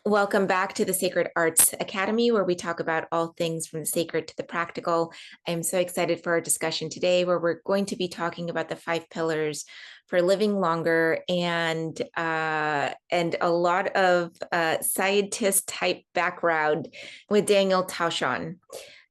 Welcome back to the Sacred Arts Academy, where we talk about all things from the sacred to the practical. I'm so excited for our discussion today, where we're going to be talking about the 5 pillars for living longer and a lot of scientist type background with Daniel Tausan.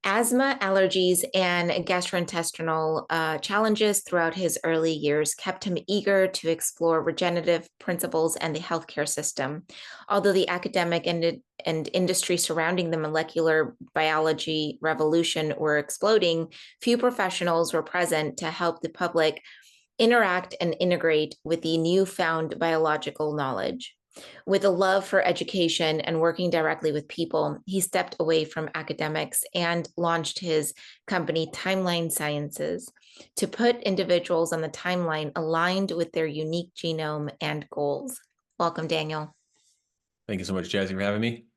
Asthma, allergies, and gastrointestinal challenges throughout his early years kept him eager to explore regenerative principles and the healthcare system. Although the academic and industry surrounding the molecular biology revolution were exploding, few professionals were present to help the public interact and integrate with the newfound biological knowledge. With a love for education and working directly with people, he stepped away from academics and launched his company, Timeline Sciences, to put individuals on the timeline aligned with their unique genome and goals. Welcome, Daniel. Thank you so much, Jassy, for having me.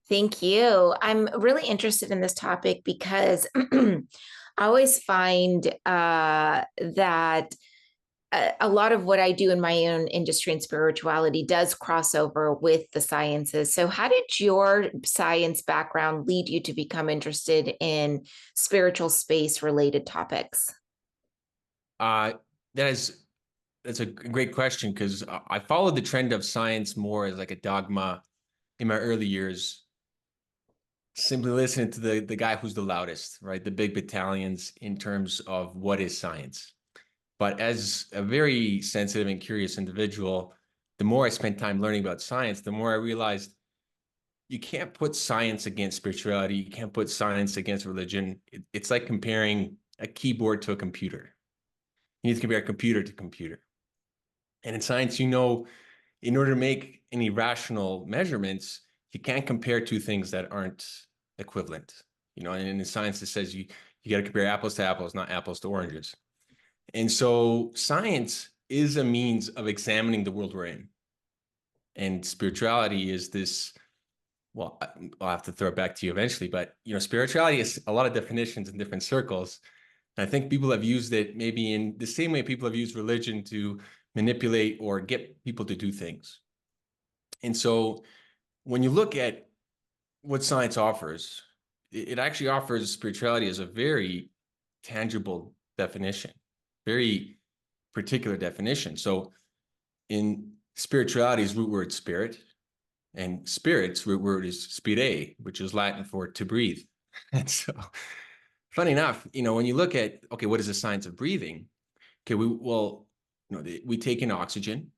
Thank you. I'm really interested in this topic because I always find that a lot of what I do in my own industry and spirituality does cross over with the sciences. So, how did your science background lead you to become interested in spiritual space related topics? That's a great question because I followed the trend of science more as like a dogma in my early years, simply listening to the guy who's the loudest, right? The big battalions in terms of what is science. But as a very sensitive and curious individual, the more I spent time learning about science, the more I realized you can't put science against spirituality. You can't put science against religion. It's like comparing a keyboard to a computer. You need to compare computer to computer. And in science, in order to make any rational measurements, you can't compare two things that aren't equivalent. And in science, it says you got to compare apples to apples, not apples to oranges. And so science is a means of examining the world we're in. And spirituality is this, well, I'll have to throw it back to you eventually, but spirituality is a lot of definitions in different circles. And I think people have used it maybe in the same way people have used religion to manipulate or get people to do things. And so when you look at what science offers, it actually offers spirituality as a very tangible definition, very particular definition. So in spirituality's root word spirit, and spirit's root word is spire, which is Latin for to breathe. And so funny enough, when you look at, okay, what is the science of breathing? Okay, we take in oxygen,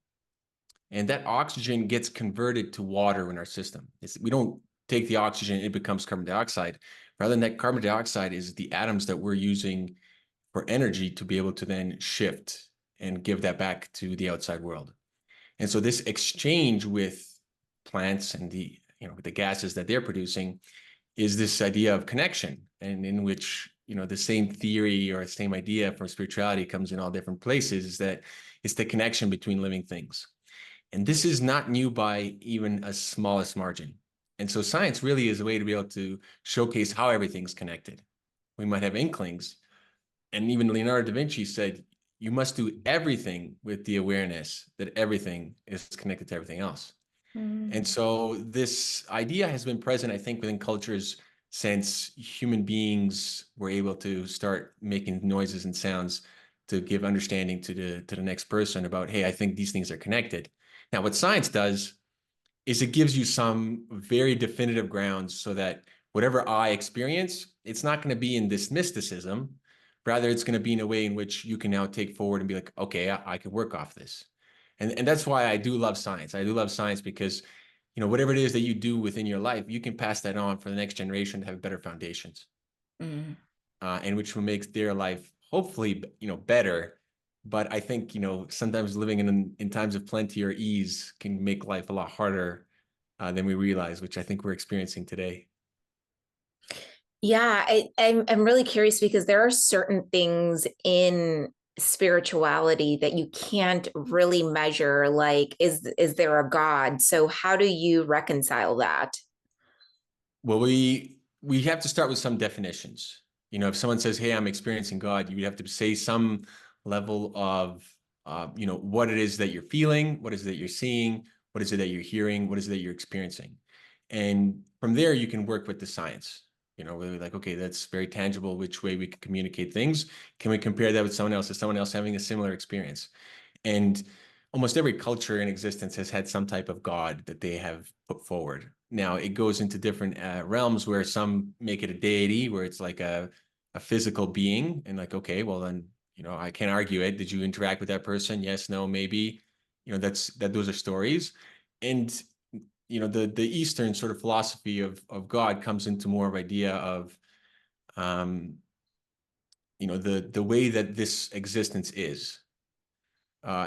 and that oxygen gets converted to water in our system. We don't take the oxygen, it becomes carbon dioxide. Rather than that, carbon dioxide is the atoms that we're using for energy to be able to then shift and give that back to the outside world. And so this exchange with plants and the gases that they're producing is this idea of connection, and in which the same theory or the same idea from spirituality comes in all different places, is that it's the connection between living things. And this is not new by even a smallest margin. And so science really is a way to be able to showcase how everything's connected. We might have inklings, and even Leonardo da Vinci said, you must do everything with the awareness that everything is connected to everything else. And so this idea has been present, I think, within cultures since human beings were able to start making noises and sounds to give understanding to the next person about, hey, I think these things are connected. Now, what science does is it gives you some very definitive grounds so that whatever I experience, it's not going to be in this mysticism. Rather, it's going to be in a way in which you can now take forward and be like, okay, I can work off this. And that's why I do love science. I do love science because, whatever it is that you do within your life, you can pass that on for the next generation to have better foundations, and which will make their life hopefully, better. But I think, sometimes living in times of plenty or ease can make life a lot harder than we realize, which I think we're experiencing today. Yeah, I'm really curious because there are certain things in spirituality that you can't really measure. Like, is there a God? So how do you reconcile that? Well, we have to start with some definitions. If someone says, hey, I'm experiencing God, you would have to say some level of, what it is that you're feeling, what is it that you're seeing, What is it that you're hearing? What is it that you're experiencing? And from there, you can work with the science. Really like, okay, that's very tangible, which way we can communicate things. Can we compare that with someone else? Is someone else having a similar experience? And almost every culture in existence has had some type of God that they have put forward. Now, it goes into different realms where some make it a deity, where it's like a physical being. And like, okay, well, then, I can't argue it. Did you interact with that person? Yes, no, maybe. Those are stories. And the Eastern sort of philosophy of God comes into more of idea of the way that this existence is.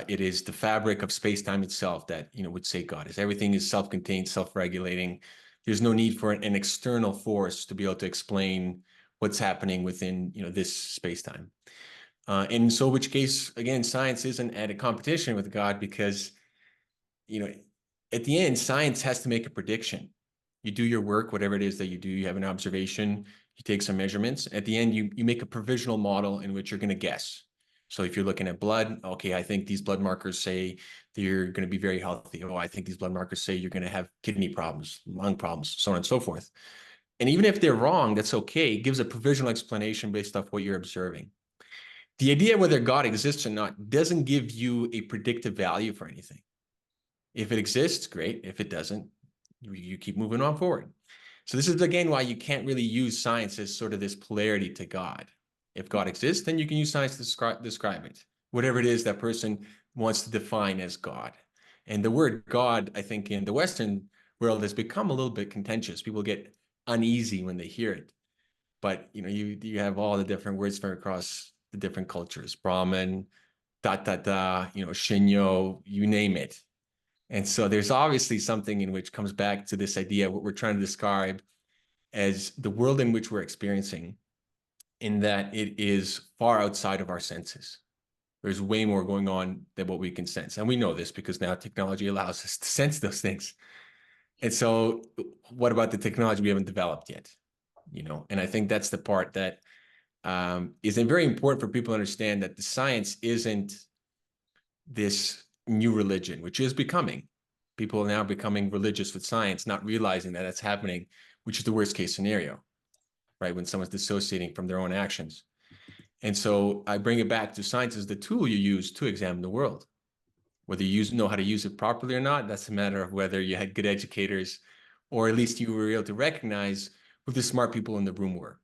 It is the fabric of space-time itself that would say God is. Everything is self-contained, self-regulating. There's no need for an external force to be able to explain what's happening within this space-time. And so, which case, again, science isn't at a competition with God because at the end, science has to make a prediction. You do your work, whatever it is that you do, you have an observation, you take some measurements. At the end, you make a provisional model in which you're going to guess. So if you're looking at blood, okay, I think these blood markers say that you're going to be very healthy. Oh, I think these blood markers say you're going to have kidney problems, lung problems, so on and so forth. And even if they're wrong, that's okay. It gives a provisional explanation based off what you're observing. The idea whether God exists or not doesn't give you a predictive value for anything. If it exists, great. If it doesn't, you keep moving on forward. So this is, again, why you can't really use science as sort of this polarity to God. If God exists, then you can use science to describe it, whatever it is that person wants to define as God. And the word God, I think, in the Western world has become a little bit contentious. People get uneasy when they hear it. But, you have all the different words from across the different cultures, Brahmin, Shinyo, you name it. And so there's obviously something in which comes back to this idea, what we're trying to describe as the world in which we're experiencing, in that it is far outside of our senses. There's way more going on than what we can sense. And we know this because now technology allows us to sense those things. And so what about the technology we haven't developed yet? And I think that's the part that is very important for people to understand, that the science isn't this new religion, which is becoming. People are now becoming religious with science, not realizing that that's happening, which is the worst case scenario, right? When someone's dissociating from their own actions. And so I bring it back to science as the tool you use to examine the world. Whether you know how to use it properly or not, that's a matter of whether you had good educators, or at least you were able to recognize who the smart people in the room were,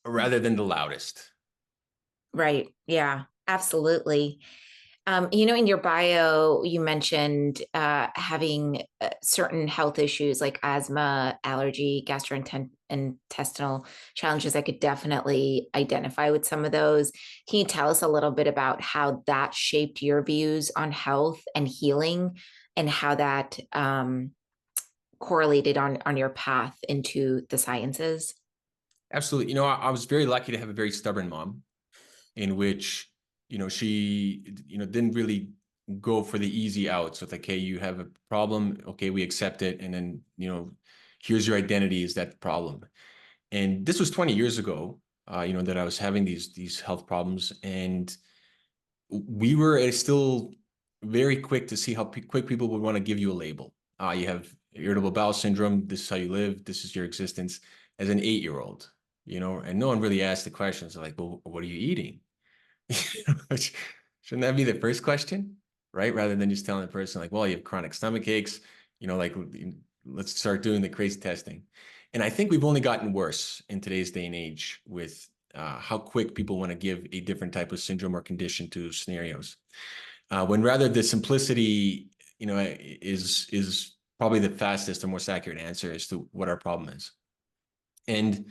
rather than the loudest. Right. Yeah, absolutely. In your bio, you mentioned having certain health issues like asthma, allergy, gastrointestinal challenges. I could definitely identify with some of those. Can you tell us a little bit about how that shaped your views on health and healing, and how that correlated on your path into the sciences? Absolutely. I was very lucky to have a very stubborn mom, in which she didn't really go for the easy outs with, okay, you have a problem, okay, we accept it, and then here's your identity, is that the problem. And this was 20 years ago, that I was having these health problems, and we were still very quick to see how quick people would want to give you a label. You have irritable bowel syndrome, this is how you live, this is your existence, as an 8-year-old, and no one really asked the questions like, well, what are you eating? Shouldn't that be the first question, right? Rather than just telling the person like, well, you have chronic stomach aches, like, let's start doing the crazy testing. And I think we've only gotten worse in today's day and age with how quick people want to give a different type of syndrome or condition to scenarios. When rather the simplicity, is probably the fastest and most accurate answer as to what our problem is. And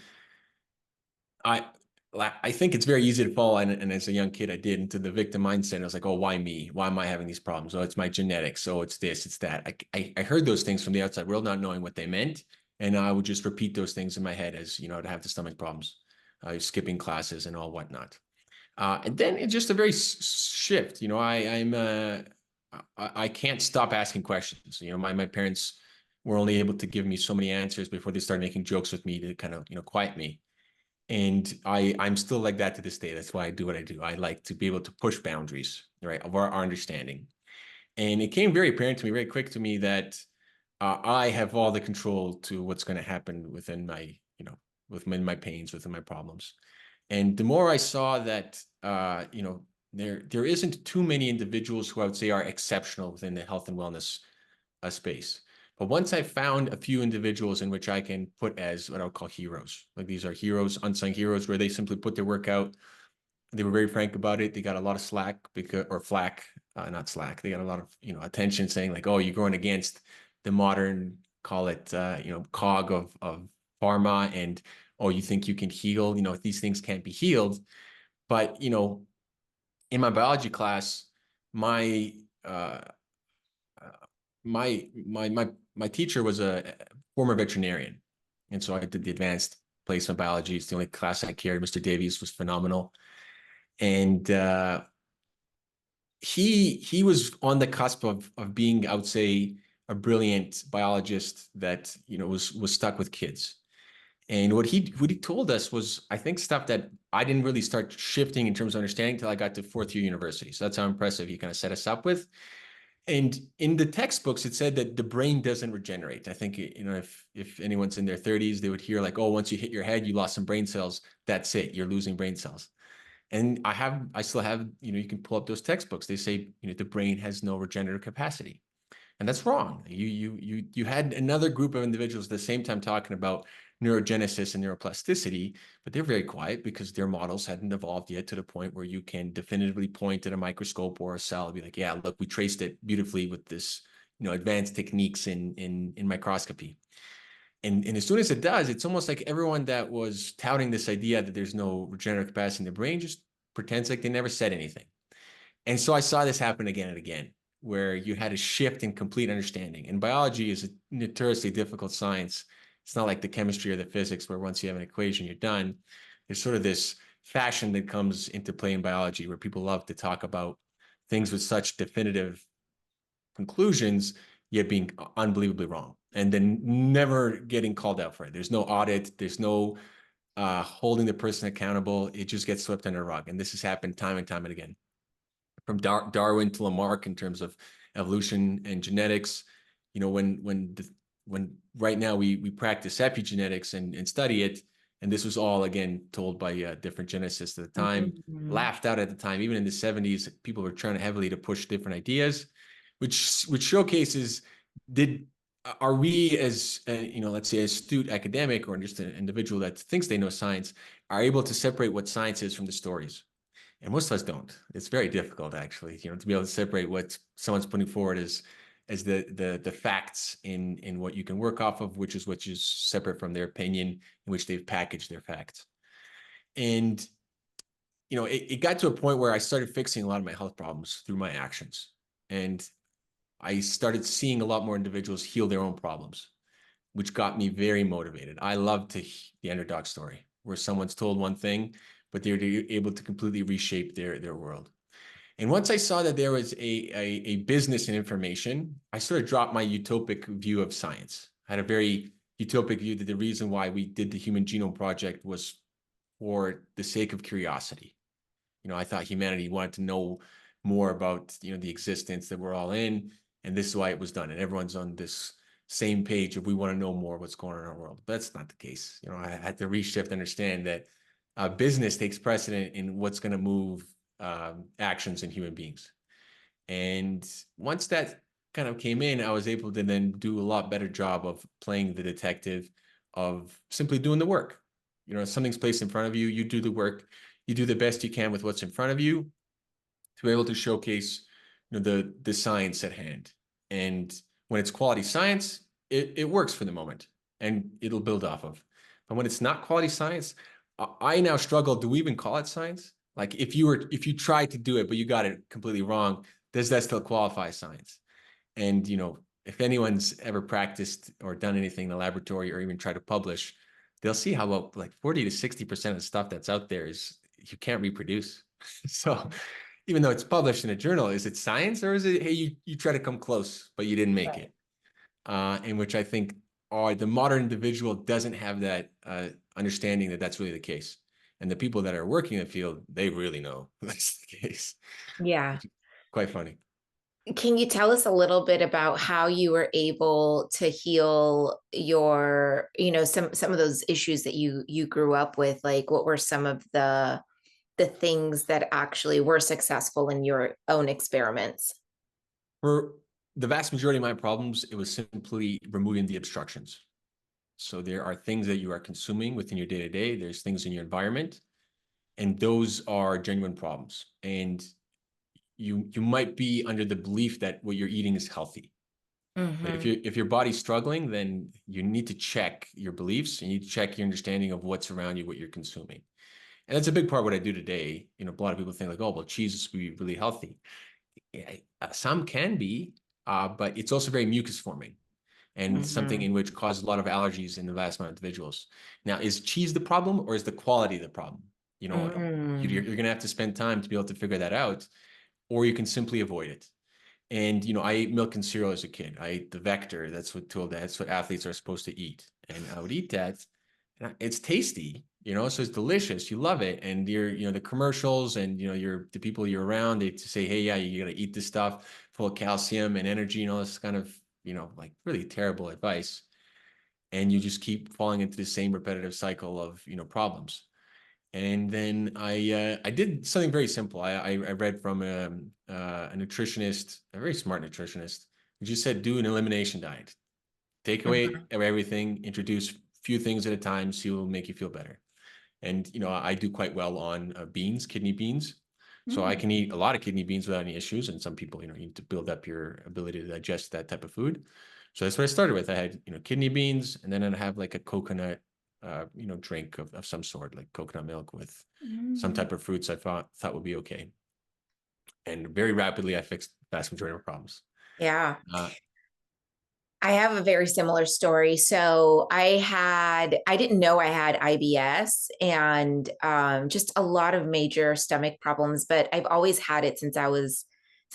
I think it's very easy to fall, and as a young kid, I did, into the victim mindset. I was like, oh, why me? Why am I having these problems? Oh, it's my genetics. Oh, it's this, it's that. I heard those things from the outside world, not knowing what they meant. And I would just repeat those things in my head as, to have the stomach problems, skipping classes and all whatnot. And then it's just a very shift. I can't stop asking questions. My parents were only able to give me so many answers before they started making jokes with me to kind of, quiet me. And I'm still like that to this day. That's why I do what I do. I like to be able to push boundaries, right, of our understanding. And it came very apparent to me, very quick to me, that I have all the control to what's going to happen within my, within my pains, within my problems. And the more I saw that, there isn't too many individuals who I would say are exceptional within the health and wellness space. But once I found a few individuals in which I can put as what I would call heroes, like these are heroes, unsung heroes, where they simply put their work out. They were very frank about it. They got a lot of slack or flack, not slack. They got a lot of, attention saying like, oh, you're going against the modern, call it, cog of pharma, and oh, you think you can heal, these things can't be healed. But, in my biology class, my uh, my teacher was a former veterinarian, and so I did the advanced placement biology. It's the only class I cared. Mr. Davies was phenomenal, and he was on the cusp of being, I would say, a brilliant biologist that was stuck with kids. And what he told us was, I think, stuff that I didn't really start shifting in terms of understanding until I got to fourth year university. So that's how impressive he kind of set us up with. And in the textbooks, it said that the brain doesn't regenerate. I think, if anyone's in their 30s, they would hear like, oh, once you hit your head, you lost some brain cells. That's it. You're losing brain cells. And I still have, you can pull up those textbooks. They say, the brain has no regenerative capacity. And that's wrong. You had another group of individuals at the same time talking about neurogenesis and neuroplasticity, but they're very quiet because their models hadn't evolved yet to the point where you can definitively point at a microscope or a cell and be like, yeah, look, we traced it beautifully with this, advanced techniques in microscopy. And as soon as it does, it's almost like everyone that was touting this idea that there's no regenerative capacity in the brain just pretends like they never said anything. And so I saw this happen again and again, where you had a shift in complete understanding. And biology is a notoriously difficult science. It's not like the chemistry or the physics, where once you have an equation, you're done. There's sort of this fashion that comes into play in biology where people love to talk about things with such definitive conclusions, yet being unbelievably wrong, and then never getting called out for it. There's no audit, there's no holding the person accountable. It just gets swept under the rug. And this has happened time and time and again, from Darwin to Lamarck in terms of evolution and genetics. When right now we practice epigenetics and study it, and this was all again told by different geneticists at the time, Mhm. laughed out at the time. Even in the 70s, people were trying heavily to push different ideas, which showcases, did are we, as let's say, astute academic or just an individual that thinks they know science, are able to separate what science is from the stories? And most of us don't. It's very difficult, actually, to be able to separate what someone's putting forward as the facts in what you can work off of, which is separate from their opinion, in which they've packaged their facts. And it got to a point where I started fixing a lot of my health problems through my actions, and I started seeing a lot more individuals heal their own problems, which got me very motivated. I love the underdog story, where someone's told one thing, but they're able to completely reshape their world. And once I saw that there was a business in information, I sort of dropped my utopic view of science. I had a very utopic view that the reason why we did the Human Genome Project was for the sake of curiosity. I thought humanity wanted to know more about, the existence that we're all in, and this is why it was done. And everyone's on this same page if we want to know more what's going on in our world. But that's not the case. I had to reshift, understand that business takes precedent in what's going to move actions in human beings. And once that kind of came in, I was able to then do a lot better job of playing the detective, of simply doing the work. Something's placed in front of you, you do the work, you do the best you can with what's in front of you to be able to showcase, the science at hand. And when it's quality science, it works for the moment and it'll build off of. But when it's not quality science, I now struggle. Do we even call it science? Like, if you tried to do it, but you got it completely wrong, does that still qualify as science? And, if anyone's ever practiced or done anything in the laboratory or even tried to publish, they'll see how about like 40 to 60% of the stuff that's out there is you can't reproduce. So even though it's published in a journal, is it science, or is it, hey, you try to come close, but you didn't make Right. it? In which I think the modern individual doesn't have that understanding that that's really the case. And the people that are working in the field, they really know that's the case, Yeah. which is quite funny. Can you tell us a little bit about how you were able to heal your, some of those issues that you grew up with? Like, what were some of the things that actually were successful in your own experiments? For the vast majority of my problems, it was simply removing the obstructions. So there are things that you are consuming within your day to day. There's things in your environment, and those are genuine problems. And you might be under the belief that what you're eating is healthy. But Mm-hmm. if your body's struggling, then you need to check your beliefs. You need to check your understanding of what's around you, what you're consuming. And that's a big part of what I do today. A lot of people think like, oh, well, cheese is really healthy. Yeah, some can be, but it's also very mucus forming and something Mm-hmm. in which causes a lot of allergies in the vast amount of individuals. Now, is cheese the problem or is the quality the problem? Mm-hmm. You're going to have to spend time to be able to figure that out, or you can simply avoid it. And I ate milk and cereal as a kid. I ate the Vector. That's what athletes are supposed to eat. And I would eat that. And it's tasty, so it's delicious. You love it. And the commercials and the people you're around, they say, hey, yeah, you gotta eat this stuff full of calcium and energy, this kind of, like really terrible advice. And you just keep falling into the same repetitive cycle of, problems. And then I did something very simple. I read from a nutritionist, a very smart nutritionist, who just said do an elimination diet. Take away everything, introduce few things at a time, see what will make you feel better. And I do quite well on beans, kidney beans. So I can eat a lot of kidney beans without any issues. And some people, you need to build up your ability to digest that type of food. So that's what I started with. I had, kidney beans, and then I'd have like a coconut, drink of some sort, like coconut milk with some Mm-hmm. type of fruits I thought would be okay. And very rapidly, I fixed the vast majority of my problems. Yeah. Uh, I have a very similar story. So I didn't know I had IBS and just a lot of major stomach problems, but I've always had it since I was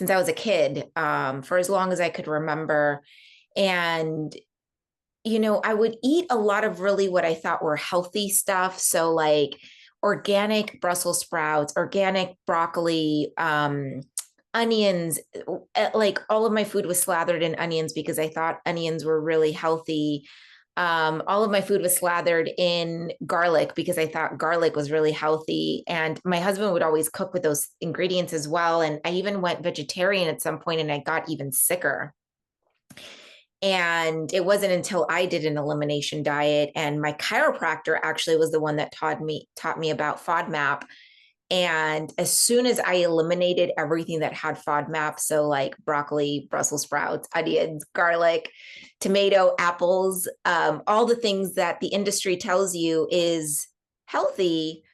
a kid, for as long as I could remember. And I would eat a lot of really what I thought were healthy stuff. So like organic Brussels sprouts, organic broccoli, onions, like all of my food was slathered in onions because I thought onions were really healthy. All of my food was slathered in garlic because I thought garlic was really healthy. And my husband would always cook with those ingredients as well. And I even went vegetarian at some point and I got even sicker. And it wasn't until I did an elimination diet and my chiropractor actually was the one that taught me about FODMAP. And as soon as I eliminated everything that had FODMAP, so like broccoli, Brussels sprouts, onions, garlic, tomato, apples, all the things that the industry tells you is healthy,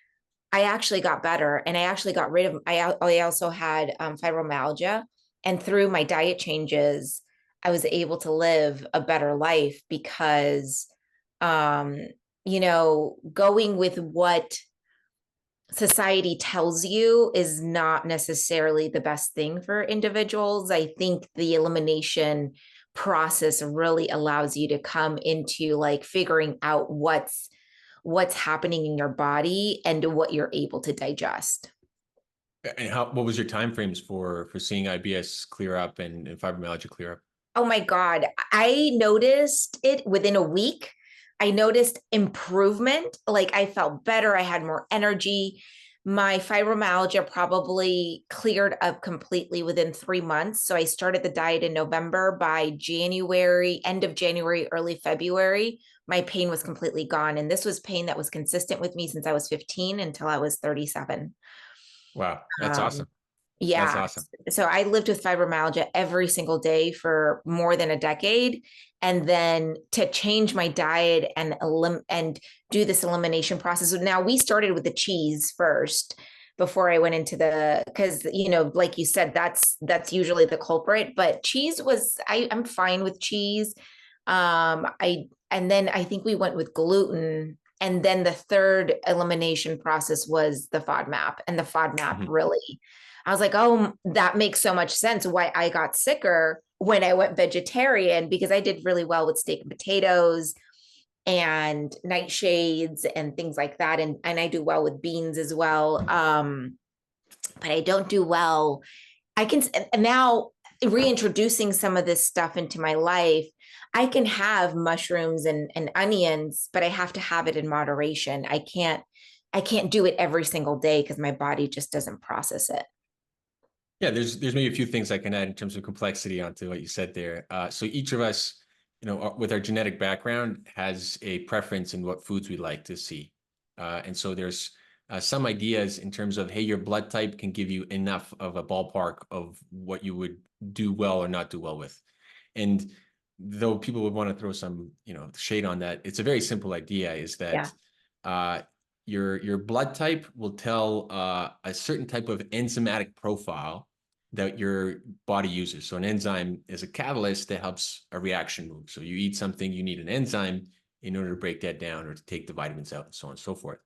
I actually got better. And I actually got rid of, I also had fibromyalgia. And through my diet changes, I was able to live a better life because, um, going with what society tells you is not necessarily the best thing for individuals. I think the elimination process really allows you to come into like figuring out what's happening in your body and what you're able to digest. and what was your time frames for seeing IBS clear up and fibromyalgia clear up? Oh my God. I noticed it within a week. I noticed improvement. Like I felt better. I had more energy. My fibromyalgia probably cleared up completely within 3 months. So I started the diet in November. By January, end of January, early February, my pain was completely gone. And this was pain that was consistent with me since I was 15 until I was 37. Wow, that's Um, awesome. That's yeah. awesome. So I lived with fibromyalgia every single day for more than a decade. And then to change my diet and do this elimination process. So now we started with the cheese first before I went into because like you said, that's usually the culprit. But cheese was I'm fine with cheese. And then I think we went with gluten. And then the third elimination process was the FODMAP. And the FODMAP Mhm. really, I was like, oh, that makes so much sense why I got sicker when I went vegetarian because I did really well with steak and potatoes and nightshades and things like that. And I do well with beans as well. But I don't do well. I can now reintroducing some of this stuff into my life. I can have mushrooms and onions, but I have to have it in moderation. I can't do it every single day because my body just doesn't process it. Yeah, there's maybe a few things I can add in terms of complexity onto what you said there. So each of us, with our genetic background, has a preference in what foods we like to see. And so there's some ideas in terms of, hey, your blood type can give you enough of a ballpark of what you would do well or not do well with. And though people would want to throw some, shade on that, it's a very simple idea, is Yeah. that uh, your blood type will tell a certain type of enzymatic profile that your body uses. So an enzyme is a catalyst that helps a reaction move. So you eat something, you need an enzyme in order to break that down or to take the vitamins out and so on and so forth.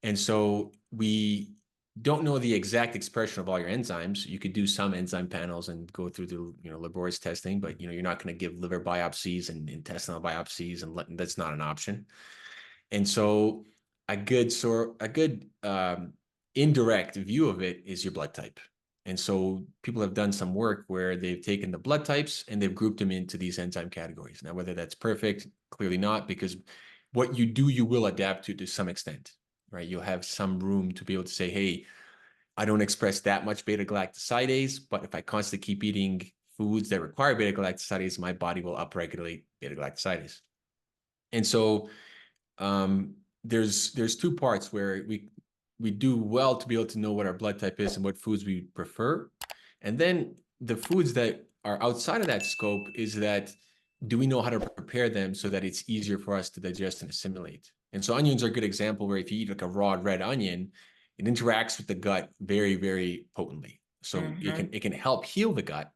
And so we don't know the exact expression of all your enzymes. You could do some enzyme panels and go through the laborious testing, but you're not going to give liver biopsies and intestinal biopsies, and that's not an option. And so a good indirect view of it is your blood type. And so people have done some work where they've taken the blood types and they've grouped them into these enzyme categories. Now, whether that's perfect, clearly not, because what you do, you will adapt to some extent, right? You'll have some room to be able to say, hey, I don't express that much beta galactosidase, but if I constantly keep eating foods that require beta galactosidase, my body will upregulate beta galactosidase. And so there's two parts where we do well to be able to know what our blood type is and what foods we prefer. And then the foods that are outside of that scope is that, do we know how to prepare them so that it's easier for us to digest and assimilate? And so onions are a good example, where if you eat like a raw red onion, it interacts with the gut very, very potently. So Mm-hmm. it can help heal the gut,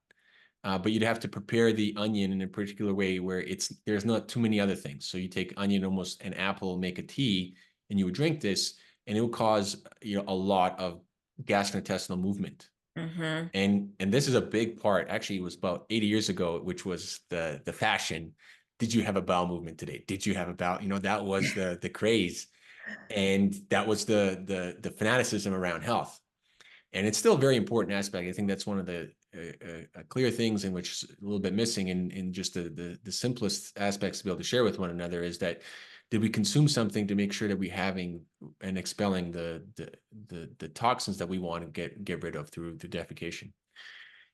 but you'd have to prepare the onion in a particular way where there's not too many other things. So you take onion, almost an apple, make a tea, and you would drink this, and it will cause a lot of gastrointestinal movement. Mm-hmm. And this is a big part. Actually, it was about 80 years ago, which was the fashion. Did you have a bowel movement today? Did you have a bowel? That was the craze, and that was the fanaticism around health. And it's still a very important aspect. I think that's one of the clear things in which is a little bit missing in just the simplest aspects to be able to share with one another, is that, did we consume something to make sure that we're having and expelling the toxins that we want to get rid of through defecation.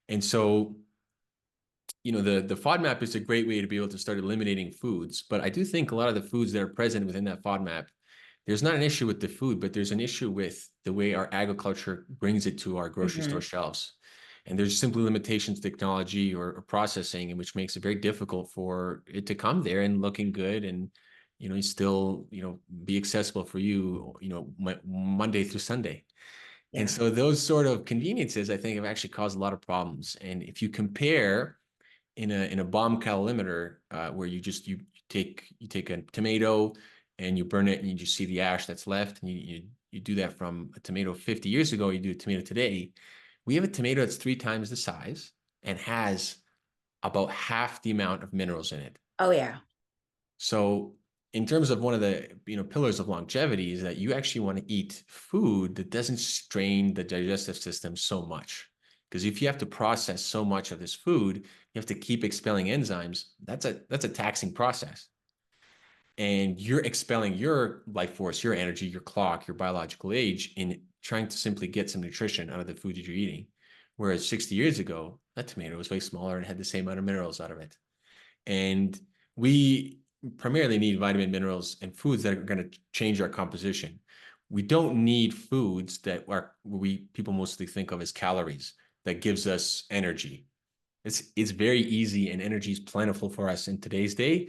And so the FODMAP is a great way to be able to start eliminating foods, but I do think a lot of the foods that are present within that FODMAP, there's not an issue with the food, but there's an issue with the way our agriculture brings it to our grocery Mm-hmm. store shelves. And there's simply limitations, technology or processing, which makes it very difficult for it to come there and looking good, and still be accessible for you, Monday through Sunday. And Yeah. so those sort of conveniences, I think, have actually caused a lot of problems. And if you compare in a bomb calorimeter, where you take a tomato and you burn it and you just see the ash that's left, and you do that from a tomato 50 years ago, you do a tomato today, we have a tomato that's 3 times the size and has about half the amount of minerals in it. Oh yeah. So in terms of one of the pillars of longevity, is that you actually want to eat food that doesn't strain the digestive system so much. Because if you have to process so much of this food, you have to keep expelling enzymes. That's a taxing process. And you're expelling your life force, your energy, your clock, your biological age in trying to simply get some nutrition out of the food that you're eating. Whereas 60 years ago, that tomato was way smaller and had the same amount of minerals out of it. And we primarily need vitamin, minerals, and foods that are going to change our composition. We don't need foods that people mostly think of as calories, that gives us energy. It's very easy, and energy is plentiful for us in today's day.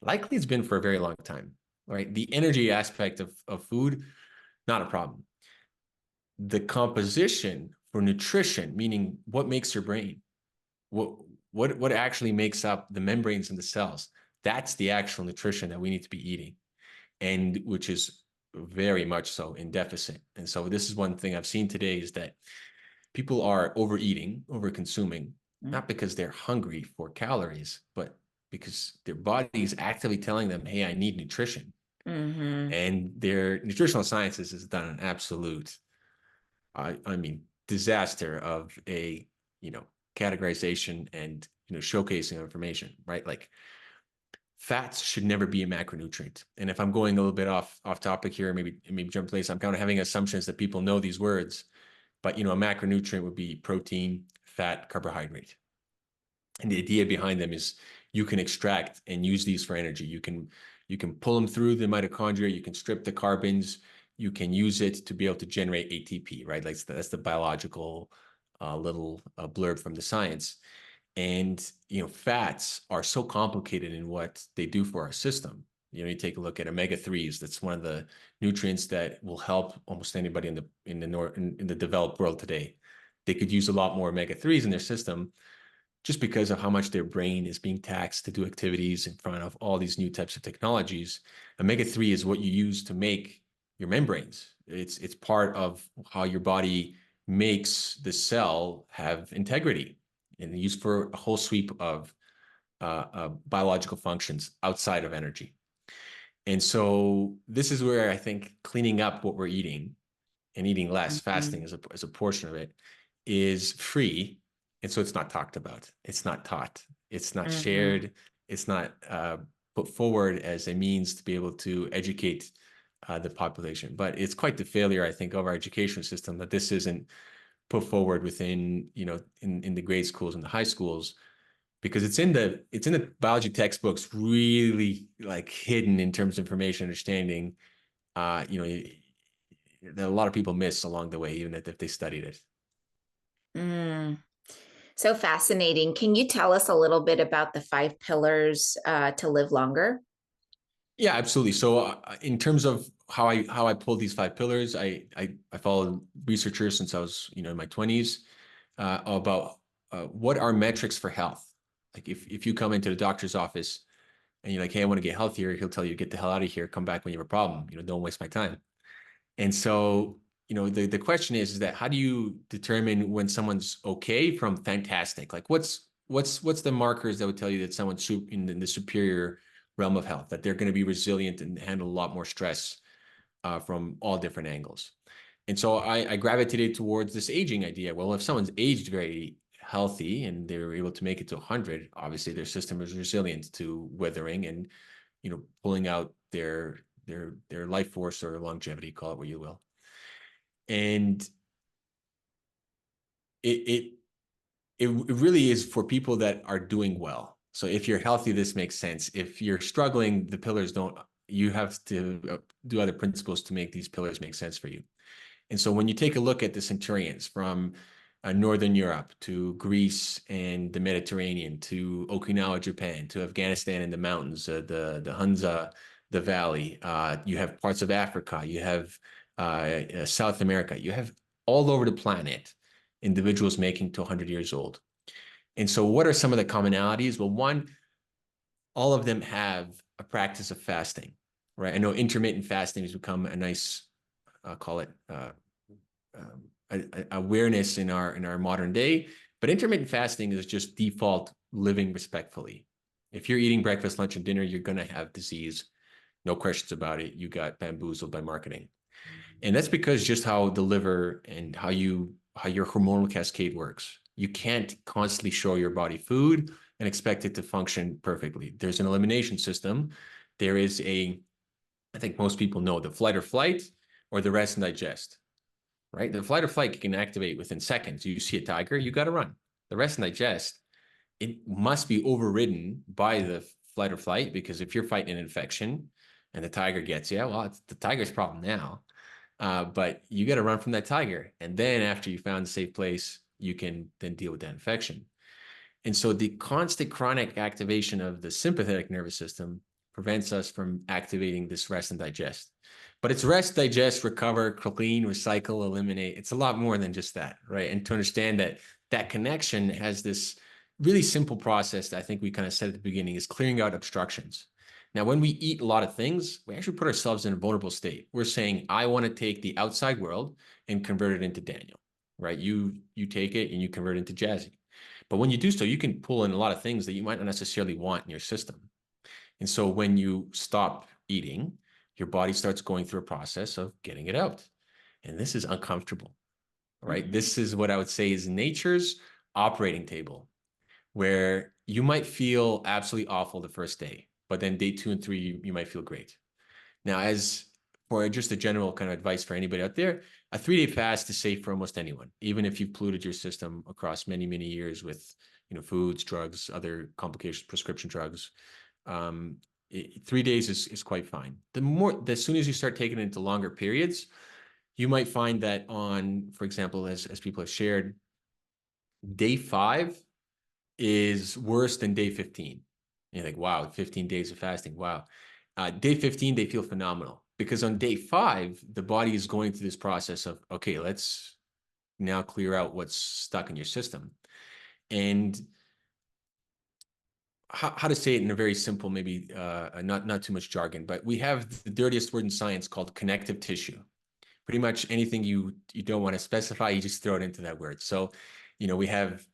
Likely it's been for a very long time, right? The energy aspect of food, not a problem. The composition for nutrition, meaning what makes your brain, what what actually makes up the membranes in the cells, that's the actual nutrition that we need to be eating, and which is very much so in deficit. And so this is one thing I've seen today, is that people are overeating, over consuming, not because they're hungry for calories, but because their body is actively telling them, hey, I need nutrition. Mm-hmm. And their nutritional sciences has done an absolute, I mean, disaster of a categorization and showcasing of information, right? Like fats should never be a macronutrient. And if I'm going a little bit off topic here, maybe jump place, I'm kind of having assumptions that people know these words, but a macronutrient would be protein, fat, carbohydrate. And the idea behind them is you can extract and use these for energy. You can pull them through the mitochondria, you can strip the carbons, you can use it to be able to generate ATP, right? Like that's the biological little blurb from the science. And fats are so complicated in what they do for our system. You take a look at omega-3s. That's one of the nutrients that will help almost anybody in the developed world today. They could use a lot more omega-3s in their system just because of how much their brain is being taxed to do activities in front of all these new types of technologies. Omega-3 is what you use to make your membranes. It's part of how your body makes the cell have integrity and used for a whole sweep of biological functions outside of energy. And so this is where I think cleaning up what we're eating and eating less, fasting as a portion of it, is free. And so it's not talked about. It's not taught. It's not shared. It's not put forward as a means to be able to educate the population. But it's quite the failure, I think, of our education system that this isn't put forward within, in the grade schools and the high schools, because it's in the biology textbooks, really like hidden in terms of information understanding. That a lot of people miss along the way, even if they studied it. So fascinating. Can you tell us a little bit about the five pillars to live longer? Yeah, absolutely. So in terms of how I pulled these five pillars, I followed researchers since I was in my 20s about what are metrics for health. Like if you come into the doctor's office and you're like, hey, I want to get healthier, he'll tell you, get the hell out of here, come back when you have a problem. Don't waste my time. And so the question is that how do you determine when someone's okay from fantastic? Like what's the markers that would tell you that someone's in the superior realm of health, that they're going to be resilient and handle a lot more stress from all different angles? And so I gravitated towards this aging idea. Well, if someone's aged very healthy and they're able to make it to 100, obviously their system is resilient to weathering and pulling out their life force or longevity, call it what you will. And it really is for people that are doing well. So if you're healthy, this makes sense. If you're struggling, the pillars don't. You have to do other principles to make these pillars make sense for you. And so when you take a look at the centurions from Northern Europe to Greece and the Mediterranean to Okinawa, Japan, to Afghanistan and the mountains, the Hunza, the valley, you have parts of Africa, you have South America, you have all over the planet individuals making to 100 years old. And so what are some of the commonalities? Well, one, all of them have a practice of fasting, right? I know intermittent fasting has become a nice, call it awareness in our modern day, but intermittent fasting is just default living respectfully. If you're eating breakfast, lunch, and dinner, you're going to have disease. No questions about it. You got bamboozled by marketing. And that's because just how the liver and how your hormonal cascade works. You can't constantly show your body food and expect it to function perfectly. There's an elimination system. There is I think most people know, the flight or flight or the rest and digest, right? The flight or flight can activate within seconds. You see a tiger, you got to run. The rest and digest, it must be overridden by the flight or flight, because if you're fighting an infection and the tiger gets you, well, it's the tiger's problem now. But you got to run from that tiger. And then after you found a safe place, you can then deal with that infection. And so the constant chronic activation of the sympathetic nervous system prevents us from activating this rest and digest. But it's rest, digest, recover, clean, recycle, eliminate. It's a lot more than just that, right? And to understand that that connection has this really simple process that I think we kind of said at the beginning is clearing out obstructions. Now, when we eat a lot of things, we actually put ourselves in a vulnerable state. We're saying, I want to take the outside world and convert it into Daniel, right? You take it and you convert it into Jassy. But when you do so, you can pull in a lot of things that you might not necessarily want in your system. And so when you stop eating, your body starts going through a process of getting it out. And this is uncomfortable, right? This is what I would say is nature's operating table where you might feel absolutely awful the first day, but then day 2 and 3, you might feel great. Now, as for just a general kind of advice for anybody out there, a 3-day fast is safe for almost anyone, even if you've polluted your system across many, many years with, foods, drugs, other complications, prescription drugs. 3 days is quite fine. As soon as you start taking it into longer periods, you might find that for example, as people have shared, day 5 is worse than day 15. And you're like, wow, 15 days of fasting. Wow. Day 15, they feel phenomenal because on day 5, the body is going through this process of, okay, let's now clear out what's stuck in your system. And how to say it in a very simple, maybe not too much jargon, but we have the dirtiest word in science called connective tissue. Pretty much anything you don't want to specify, you just throw it into that word. So, we have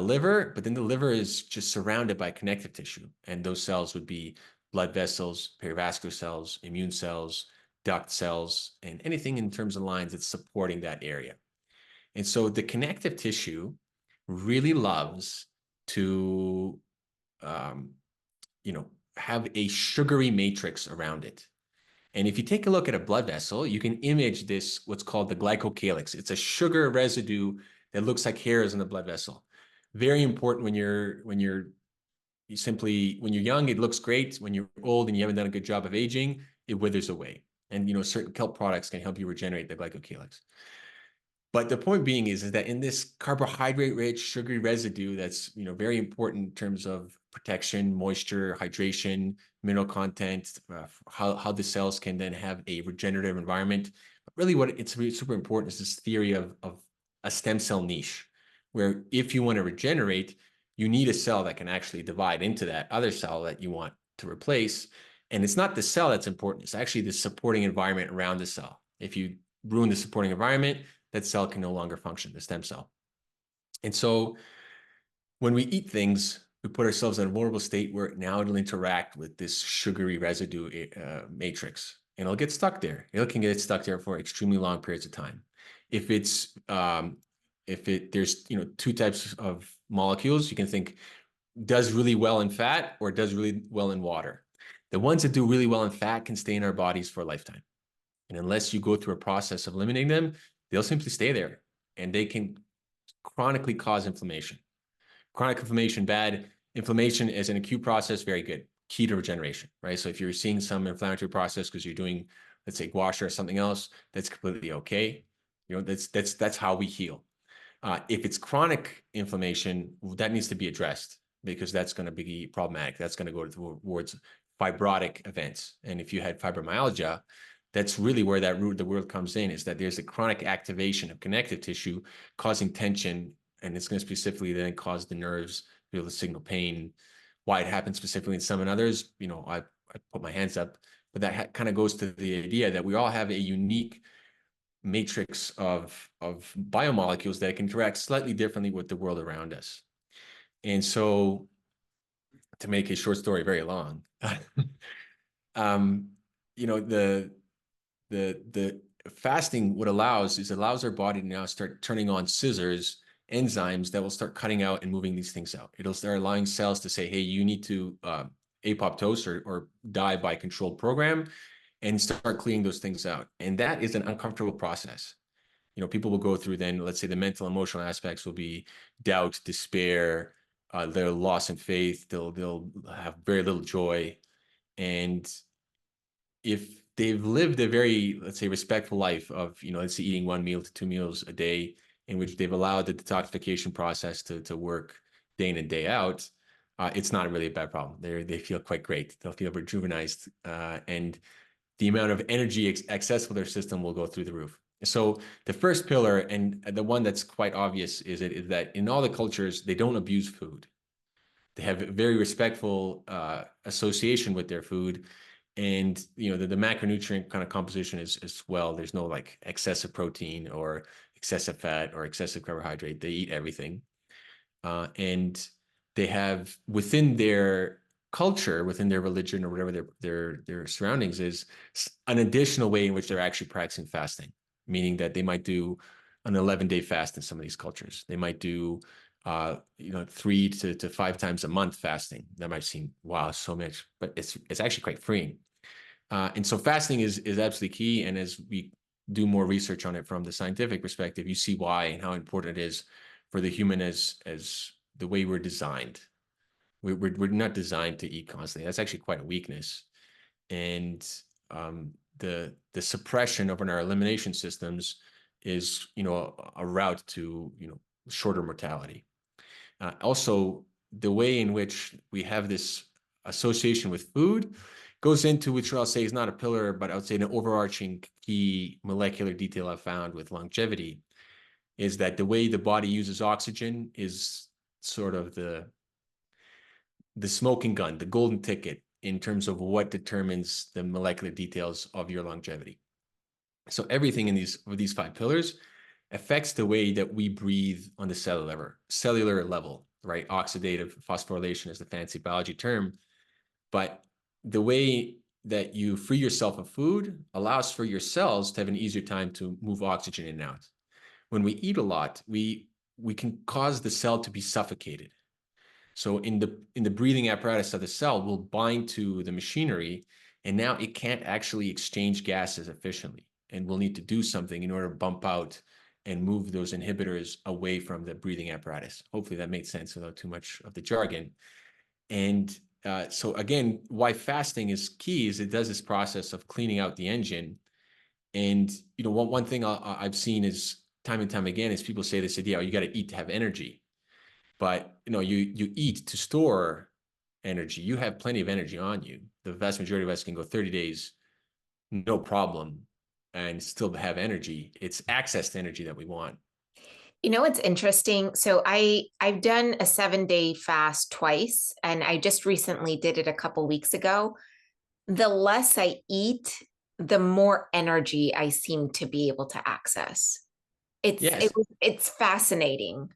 liver, but then the liver is just surrounded by connective tissue. And those cells would be blood vessels, perivascular cells, immune cells, duct cells, and anything in terms of lines that's supporting that area. And so the connective tissue really loves to, um, have a sugary matrix around it. And if you take a look at a blood vessel, you can image this, what's called the glycocalyx. It's a sugar residue that looks like hairs in the blood vessel. Very important when you're young, it looks great. When you're old and you haven't done a good job of aging, it withers away. And certain kelp products can help you regenerate the glycocalyx. But the point being is that in this carbohydrate-rich sugary residue that's very important in terms of protection, moisture, hydration, mineral content, how the cells can then have a regenerative environment. But really what it's really super important is this theory of a stem cell niche, where if you want to regenerate, you need a cell that can actually divide into that other cell that you want to replace. And it's not the cell that's important, it's actually the supporting environment around the cell. If you ruin the supporting environment, that cell can no longer function, the stem cell. And so when we eat things, we put ourselves in a vulnerable state where now it'll interact with this sugary residue matrix, and it'll get stuck there. It can get stuck there for extremely long periods of time. There's 2 types of molecules, you can think does really well in fat or does really well in water. The ones that do really well in fat can stay in our bodies for a lifetime. And unless you go through a process of eliminating them, they'll simply stay there and they can chronically cause inflammation. Chronic inflammation, bad. Inflammation is an acute process, very good. Key to regeneration, right? So if you're seeing some inflammatory process because you're doing, let's say, gua sha or something else, that's completely okay. That's how we heal. If it's chronic inflammation, that needs to be addressed because that's going to be problematic. That's going to go towards fibrotic events. And if you had fibromyalgia, that's really where the word comes in, is that there's a chronic activation of connective tissue causing tension, and it's going to specifically then cause the nerves to be able to signal pain. Why it happens specifically in some and others, I put my hands up, but that kind of goes to the idea that we all have a unique matrix of biomolecules that can interact slightly differently with the world around us. And so, to make a short story very long, the fasting, what allows our body to now start turning on scissors, enzymes that will start cutting out and moving these things out. It'll start allowing cells to say, hey, you need to apoptose or die by controlled program, and start cleaning those things out. And that is an uncomfortable process. People will go through then, let's say the mental, emotional aspects will be doubt, despair, their loss in faith. They'll have very little joy. And if they've lived a very, let's say, respectful life of, let's say eating 1 meal to 2 meals a day, in which they've allowed the detoxification process to work day in and day out, it's not really a bad problem. They feel quite great. They'll feel rejuvenized, and the amount of energy accessible to their system will go through the roof. So the first pillar, and the one that's quite obvious, is that in all the cultures, they don't abuse food. They have a very respectful association with their food. And the macronutrient kind of composition is well, there's no like excessive protein or excessive fat or excessive carbohydrate. They eat everything. And they have within their culture, within their religion or whatever their surroundings is, an additional way in which they're actually practicing fasting, meaning that they might do an 11-day fast in some of these cultures. They might do 3 to 5 times a month fasting. That might seem, wow, so much, but it's actually quite freeing. And so fasting is absolutely key. And as we do more research on it from the scientific perspective, you see why and how important it is for the human as the way we're designed. We're not designed to eat constantly. That's actually quite a weakness. And the suppression of our elimination systems is, a route to, shorter mortality. Also, the way in which we have this association with food goes into, which I'll say is not a pillar, but I would say an overarching key molecular detail I've found with longevity is that the way the body uses oxygen is sort of the smoking gun, the golden ticket in terms of what determines the molecular details of your longevity. So everything in these 5 pillars affects the way that we breathe on the cellular level, right? Oxidative phosphorylation is the fancy biology term, but the way that you free yourself of food allows for your cells to have an easier time to move oxygen in and out. When we eat a lot, we can cause the cell to be suffocated. So in the breathing apparatus of the cell will bind to the machinery, and now it can't actually exchange gases efficiently. And we'll need to do something in order to bump out and move those inhibitors away from the breathing apparatus. Hopefully that made sense without too much of the jargon. And so again, why fasting is key is it does this process of cleaning out the engine. And one thing I've seen is time and time again is people say this idea, oh, you got to eat to have energy. But you eat to store energy. You have plenty of energy on you. The vast majority of us can go 30 days, no problem, and still have energy. It's access to energy that we want. It's interesting. So I've done a 7-day fast twice, and I just recently did it a couple weeks ago. The less I eat, the more energy I seem to be able to access. Yes. It's fascinating.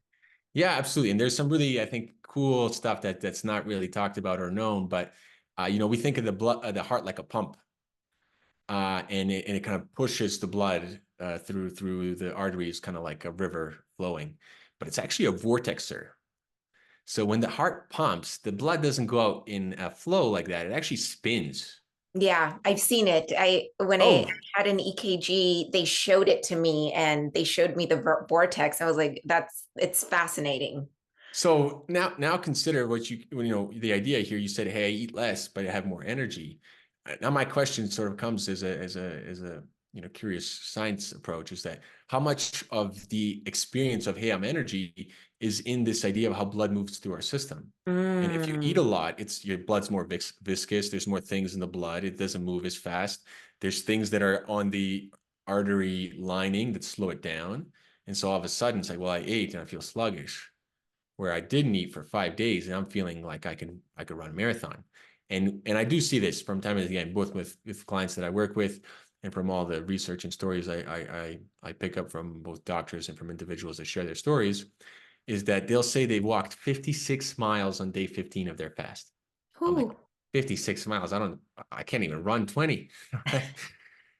Yeah, absolutely. And there's some really, I think, cool stuff that's not really talked about or known. But we think of the heart like a pump, and it kind of pushes the blood through the arteries, kind of like a river flowing. But it's actually a vortexer. So when the heart pumps, the blood doesn't go out in a flow like that. It actually spins. Yeah, I've seen it. When I Oh, had an EKG, they showed it to me and they showed me the vortex. I was like, it's fascinating. so now consider the idea here. You said, "Hey, I eat less, but I have more energy." Now my question sort of comes as a curious science approach is that how much of the experience of, hey, I'm energy is in this idea of how blood moves through our system. And if you eat a Mm, lot, your blood's more viscous. There's more things in the blood. It doesn't move as fast. There's things that are on the artery lining that slow it down. And so all of a sudden it's like, well, I ate and I feel sluggish, where I didn't eat for 5 days and I'm feeling like I could run a marathon. And I do see this from time and again, both with clients that I work with and from all the research and stories I pick up from both doctors and from individuals that share their stories, is that they'll say they walked 56 miles on day 15 of their fast. I'm like, whew. 56 miles. I can't even run 20.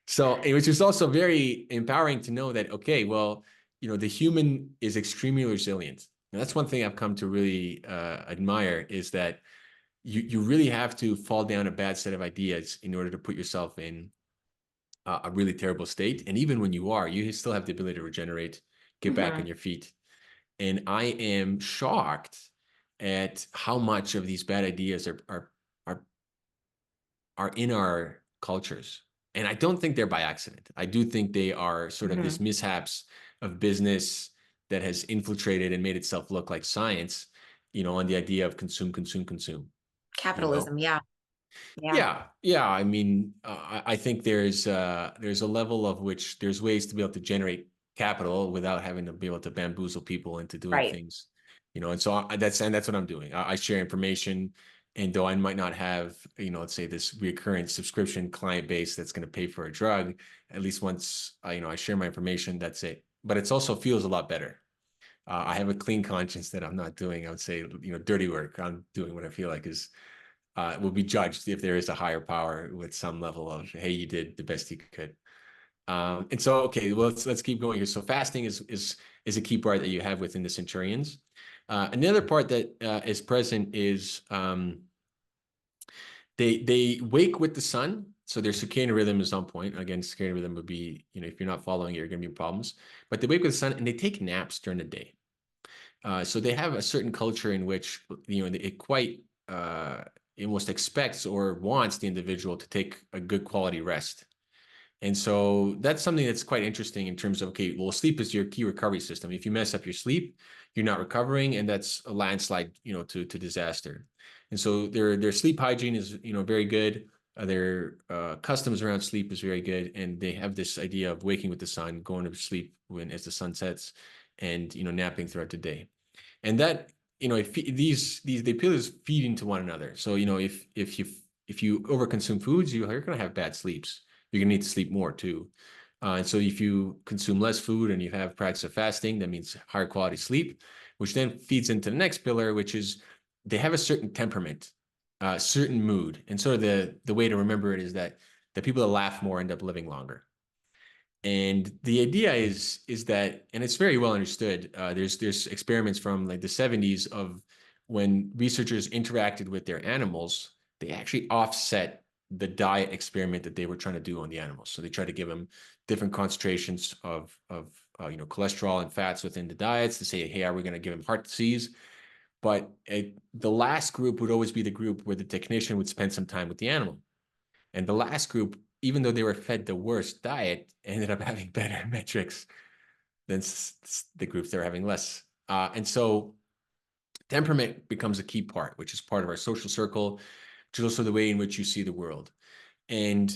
So, which is also very empowering to know that, okay, well, the human is extremely resilient. And that's one thing I've come to really admire is that you really have to fall down a bad set of ideas in order to put yourself in a really terrible state. And even when you still have the ability to regenerate, get back on Mhm. your feet. And I am shocked at how much of these bad ideas are are in our cultures. And I don't think they're by accident. I do think they are sort of this Mhm. mishaps of business that has infiltrated and made itself look like science, on the idea of consume, consume, consume, you know? Capitalism. Yeah. Yeah. Yeah. I mean, I think there's a level of which there's ways to be able to generate capital without having to be able to bamboozle people into doing Right. things, And so that's what I'm doing. I share information, and though I might not have, let's say this recurrent subscription client base that's going to pay for a drug, at least once I share my information, that's it. But it also feels a lot better. I have a clean conscience that I'm not doing, I would say, dirty work. I'm doing what I feel like is will be judged if there is a higher power with some level of, hey, you did the best you could. And so, okay, well, let's keep going here. So fasting is a key part that you have within the centurions. Another part that is present is they wake with the sun, so their circadian rhythm is on point. Again, circadian rhythm would be, if you're not following it, you're going to be problems. But they wake with the sun and they take naps during the day. So they have a certain culture in which it quite almost expects or wants the individual to take a good quality rest. And so that's something that's quite interesting in terms of, okay, well, sleep is your key recovery system. If you mess up your sleep, you're not recovering, and that's a landslide, to disaster. And so their sleep hygiene is, very good. Their customs around sleep is very good, and they have this idea of waking with the sun, going to sleep as the sun sets, and napping throughout the day. And that, if these the pillars feed into one another. So if you overconsume foods, you're going to have bad sleeps. You're going to need to sleep more too. And so if you consume less food and you have practice of fasting, that means higher quality sleep, which then feeds into the next pillar, which is they have a certain temperament, certain mood. And sort of the way to remember it is that the people that laugh more end up living longer. And the idea is that, and it's very well understood. There's experiments from like the 70s of when researchers interacted with their animals, they actually offset the diet experiment that they were trying to do on the animals. So they tried to give them different concentrations of cholesterol and fats within the diets to say, hey, are we going to give them heart disease? But the last group would always be the group where the technician would spend some time with the animal. And the last group, even though they were fed the worst diet, ended up having better metrics than the groups that were having less. And so temperament becomes a key part, which is part of our social circle, which is also the way in which you see the world. And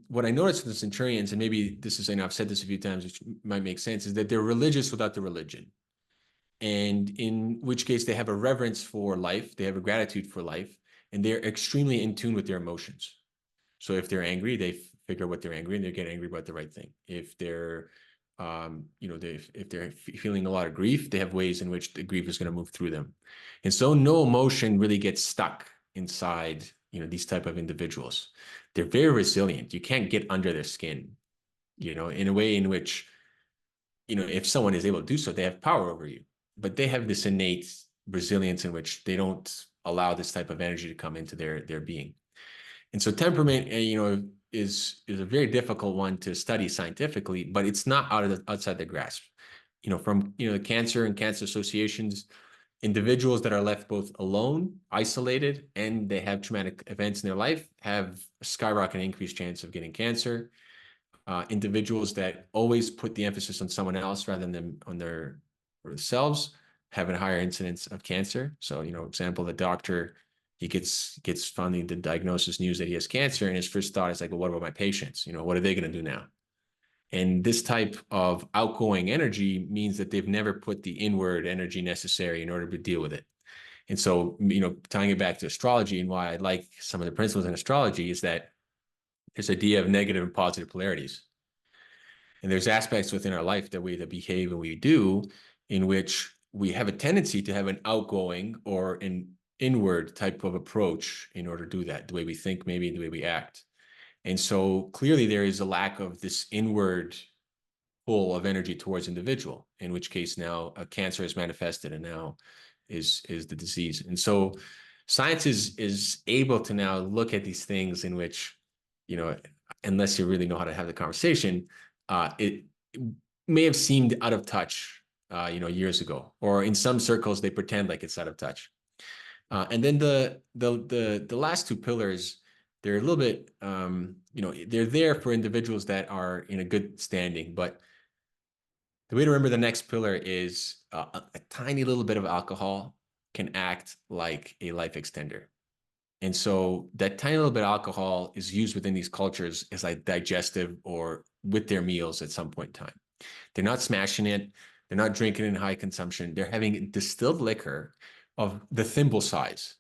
what I noticed with the centurions, and maybe this is, I've said this a few times, which might make sense, is that they're religious without the religion. And in which case they have a reverence for life, they have a gratitude for life, and they're extremely in tune with their emotions. So if they're angry, they figure what they're angry and they get angry about the right thing. If they're, if they're feeling a lot of grief, they have ways in which the grief is going to move through them. And so no emotion really gets stuck inside, these type of individuals. They're very resilient. You can't get under their skin, in a way in which, if someone is able to do so, they have power over you. But they have this innate resilience in which they don't allow this type of energy to come into their being. And so temperament, is a very difficult one to study scientifically, but it's not outside the grasp. From cancer and cancer associations, individuals that are left both alone, isolated, and they have traumatic events in their life have a skyrocketing increased chance of getting cancer. Individuals that always put the emphasis on someone else rather than on themselves have a higher incidence of cancer. So, example, the doctor, he gets finally the diagnosis news that he has cancer, and his first thought is like, well, what about my patients? What are they going to do now? And this type of outgoing energy means that they've never put the inward energy necessary in order to deal with it. And so, tying it back to astrology and why I like some of the principles in astrology is that this idea of negative and positive polarities. And there's aspects within our life that we behave and we do in which we have a tendency to have an outgoing or an inward type of approach in order to do that, the way we think, maybe the way we act. And so clearly there is a lack of this inward pull of energy towards individual, in which case now a cancer is manifested and now is the disease. And so science is able to now look at these things in which, unless you really know how to have the conversation, it may have seemed out of touch, years ago, or in some circles they pretend like it's out of touch. And then the last two pillars, they're a little bit, they're there for individuals that are in a good standing, but the way to remember the next pillar is a tiny little bit of alcohol can act like a life extender. And so that tiny little bit of alcohol is used within these cultures as like digestive or with their meals at some point in time. They're not smashing it. They're not drinking in high consumption. They're having distilled liquor of the thimble size,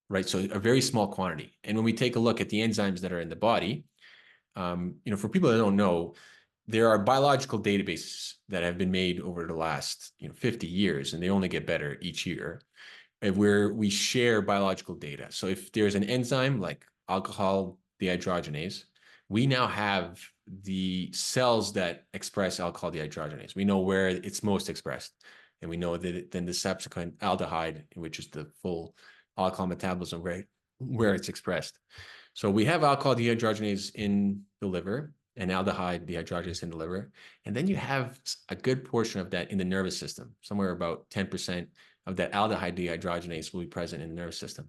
right? So a very small quantity. And when we take a look at the enzymes that are in the body, for people that don't know, there are biological databases that have been made over the last 50 years, and they only get better each year, where we share biological data. So if there's an enzyme like alcohol dehydrogenase, we now have the cells that express alcohol dehydrogenase. We know where it's most expressed. And we know that then the subsequent aldehyde, which is the full alcohol metabolism, where it's expressed. So we have alcohol dehydrogenase in the liver and aldehyde dehydrogenase in the liver. And then you have a good portion of that in the nervous system. Somewhere about 10% of that aldehyde dehydrogenase will be present in the nervous system.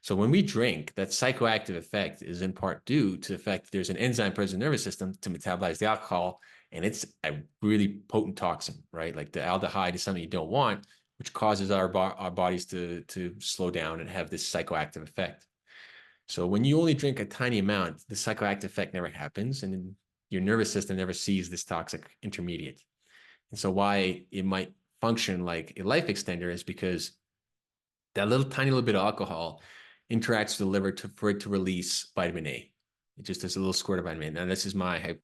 So when we drink, that psychoactive effect is in part due to the fact that there's an enzyme present in the nervous system to metabolize the alcohol, and it's a really potent toxin, right? Like the aldehyde is something you don't want, which causes our bodies to slow down and have this psychoactive effect. So when you only drink a tiny amount, the psychoactive effect never happens, and your nervous system never sees this toxic intermediate. And so why it might function like a life extender is because that little tiny little bit of alcohol interacts with the liver for it to release vitamin A. It just does a little squirt of vitamin A. Now, this is my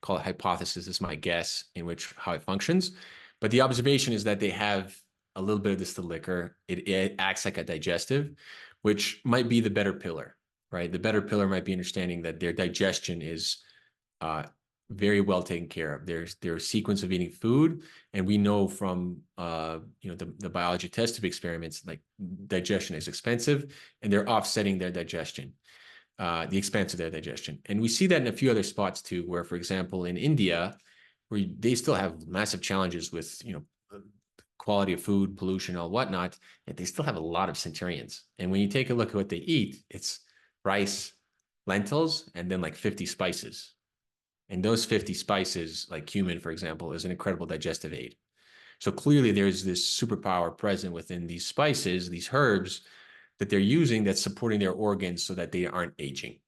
call it hypothesis. This is my guess in which how it functions. But the observation is that they have a little bit of distilled liquor. It acts like a digestive, which might be the better pillar, right? The better pillar might be understanding that their digestion is uh, very well taken care of. There's their sequence of eating food, and we know from the biology test tube experiments, like digestion is expensive, and they're offsetting their digestion, the expense of their digestion. And we see that in a few other spots too, where, for example, in India, where they still have massive challenges with quality of food, pollution, all whatnot, yet they still have a lot of centurions. And when you take a look at what they eat, it's rice, lentils, and then like 50 spices. And those 50 spices, like cumin, for example, is an incredible digestive aid. So clearly there's this superpower present within these spices, these herbs that they're using that's supporting their organs so that they aren't aging,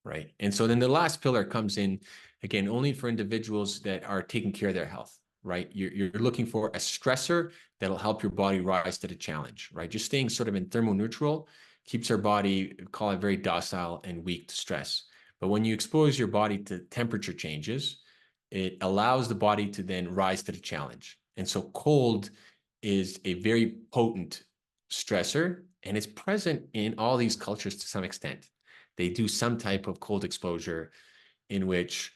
right? And so then the last pillar comes in, again, only for individuals that are taking care of their health, right? You're looking for a stressor that'll help your body rise to the challenge, right? Just staying sort of in thermoneutral keeps our body, call it very docile and weak to stress. But when you expose your body to temperature changes, it allows the body to then rise to the challenge. And so cold is a very potent stressor, and it's present in all these cultures to some extent. They do some type of cold exposure in which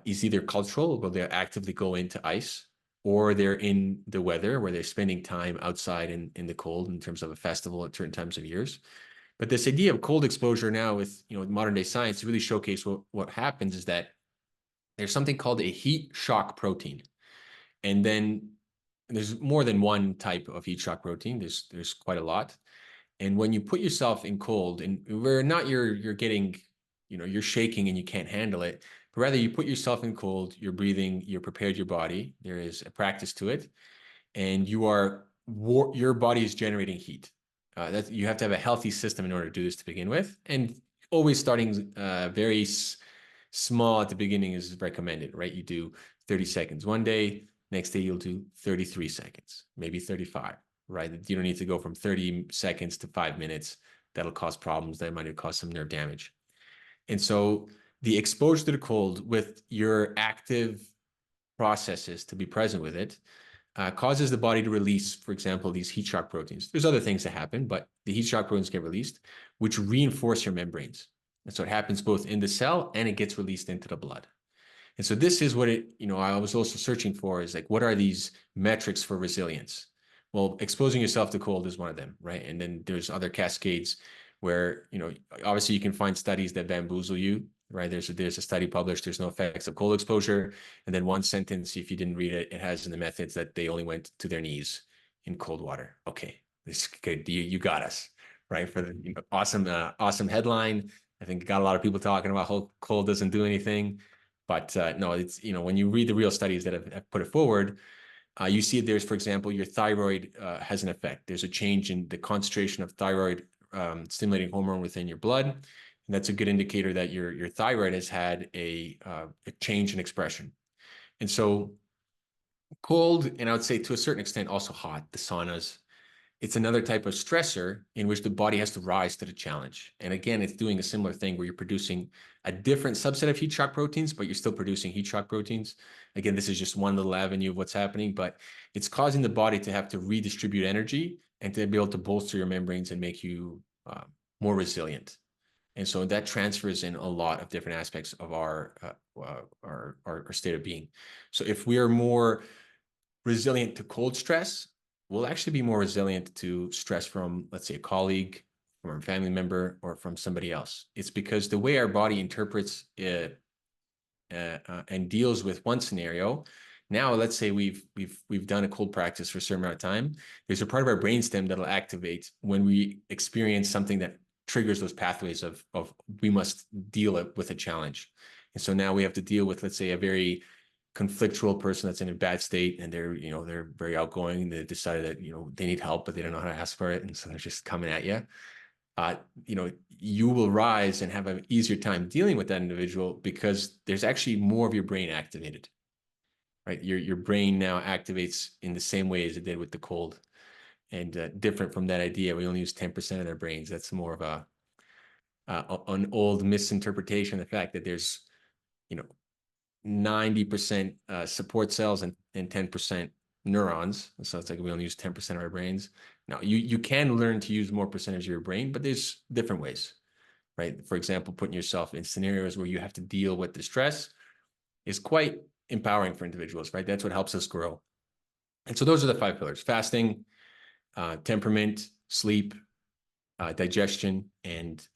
is either cultural, where they actively go into ice, or they're in the weather where they're spending time outside in the cold in terms of a festival at certain times of years. But this idea of cold exposure now with modern day science to really showcase what happens is that there's something called a heat shock protein. And then there's more than one type of heat shock protein. There's quite a lot. And when you put yourself in cold, and where not you're getting, you're shaking and you can't handle it, but rather you put yourself in cold, you're breathing, you're prepared your body. There is a practice to it, and your body is generating heat. That you have to have a healthy system in order to do this to begin with, and always starting very small at the beginning is recommended, right? You do 30 seconds one day, next day you'll do 33 seconds, maybe 35, right? You don't need to go from 30 seconds to 5 minutes. That'll cause problems. That might cause some nerve damage. And so the exposure to the cold with your active processes to be present with it causes the body to release, for example, these heat shock proteins. There's other things that happen, but the heat shock proteins get released, which reinforce your membranes. And so it happens both in the cell and it gets released into the blood. And so this is what I was also searching for is like, what are these metrics for resilience? Well, exposing yourself to cold is one of them, right? And then there's other cascades where, obviously you can find studies that bamboozle you, right? There's a study published, there's no effects of cold exposure. And then one sentence, if you didn't read it, it has in the methods that they only went to their knees in cold water. Okay, this good. You got us, right? For the awesome headline. I think it got a lot of people talking about how cold doesn't do anything. But no, it's, when you read the real studies that have put it forward, you see there's, for example, your thyroid has an effect. There's a change in the concentration of thyroid stimulating hormone within your blood. And that's a good indicator that your thyroid has had a change in expression. And so cold, and I would say to a certain extent also hot, the saunas, it's another type of stressor in which the body has to rise to the challenge. And again, it's doing a similar thing where you're producing a different subset of heat shock proteins, but you're still producing heat shock proteins. Again, this is just one little avenue of what's happening, but it's causing the body to have to redistribute energy and to be able to bolster your membranes and make you more resilient. And so that transfers in a lot of different aspects of our state of being. So if we are more resilient to cold stress will actually be more resilient to stress from, let's say, a colleague, from a family member, or from somebody else. It's because the way our body interprets it and deals with one scenario. Now, let's say we've done a cold practice for a certain amount of time. There's a part of our brainstem that'll activate when we experience something that triggers those pathways of we must deal with a challenge. And so now we have to deal with, let's say, a very conflictual person that's in a bad state, and they're very outgoing. They decided that they need help, but they don't know how to ask for it, and so they're just coming at you. You will rise and have an easier time dealing with that individual because there's actually more of your brain activated, right? Your brain now activates in the same way as it did with the cold, and different from that idea. We only use 10% of their brains. That's more of an old misinterpretation of the fact that there's, 90% support cells and 10% neurons. So it's like we only use 10% of our brains. Now, you can learn to use more percentage of your brain, but there's different ways, right? For example, putting yourself in scenarios where you have to deal with the stress is quite empowering for individuals, right? That's what helps us grow. And so those are the 5 pillars: fasting, temperament, sleep, digestion, and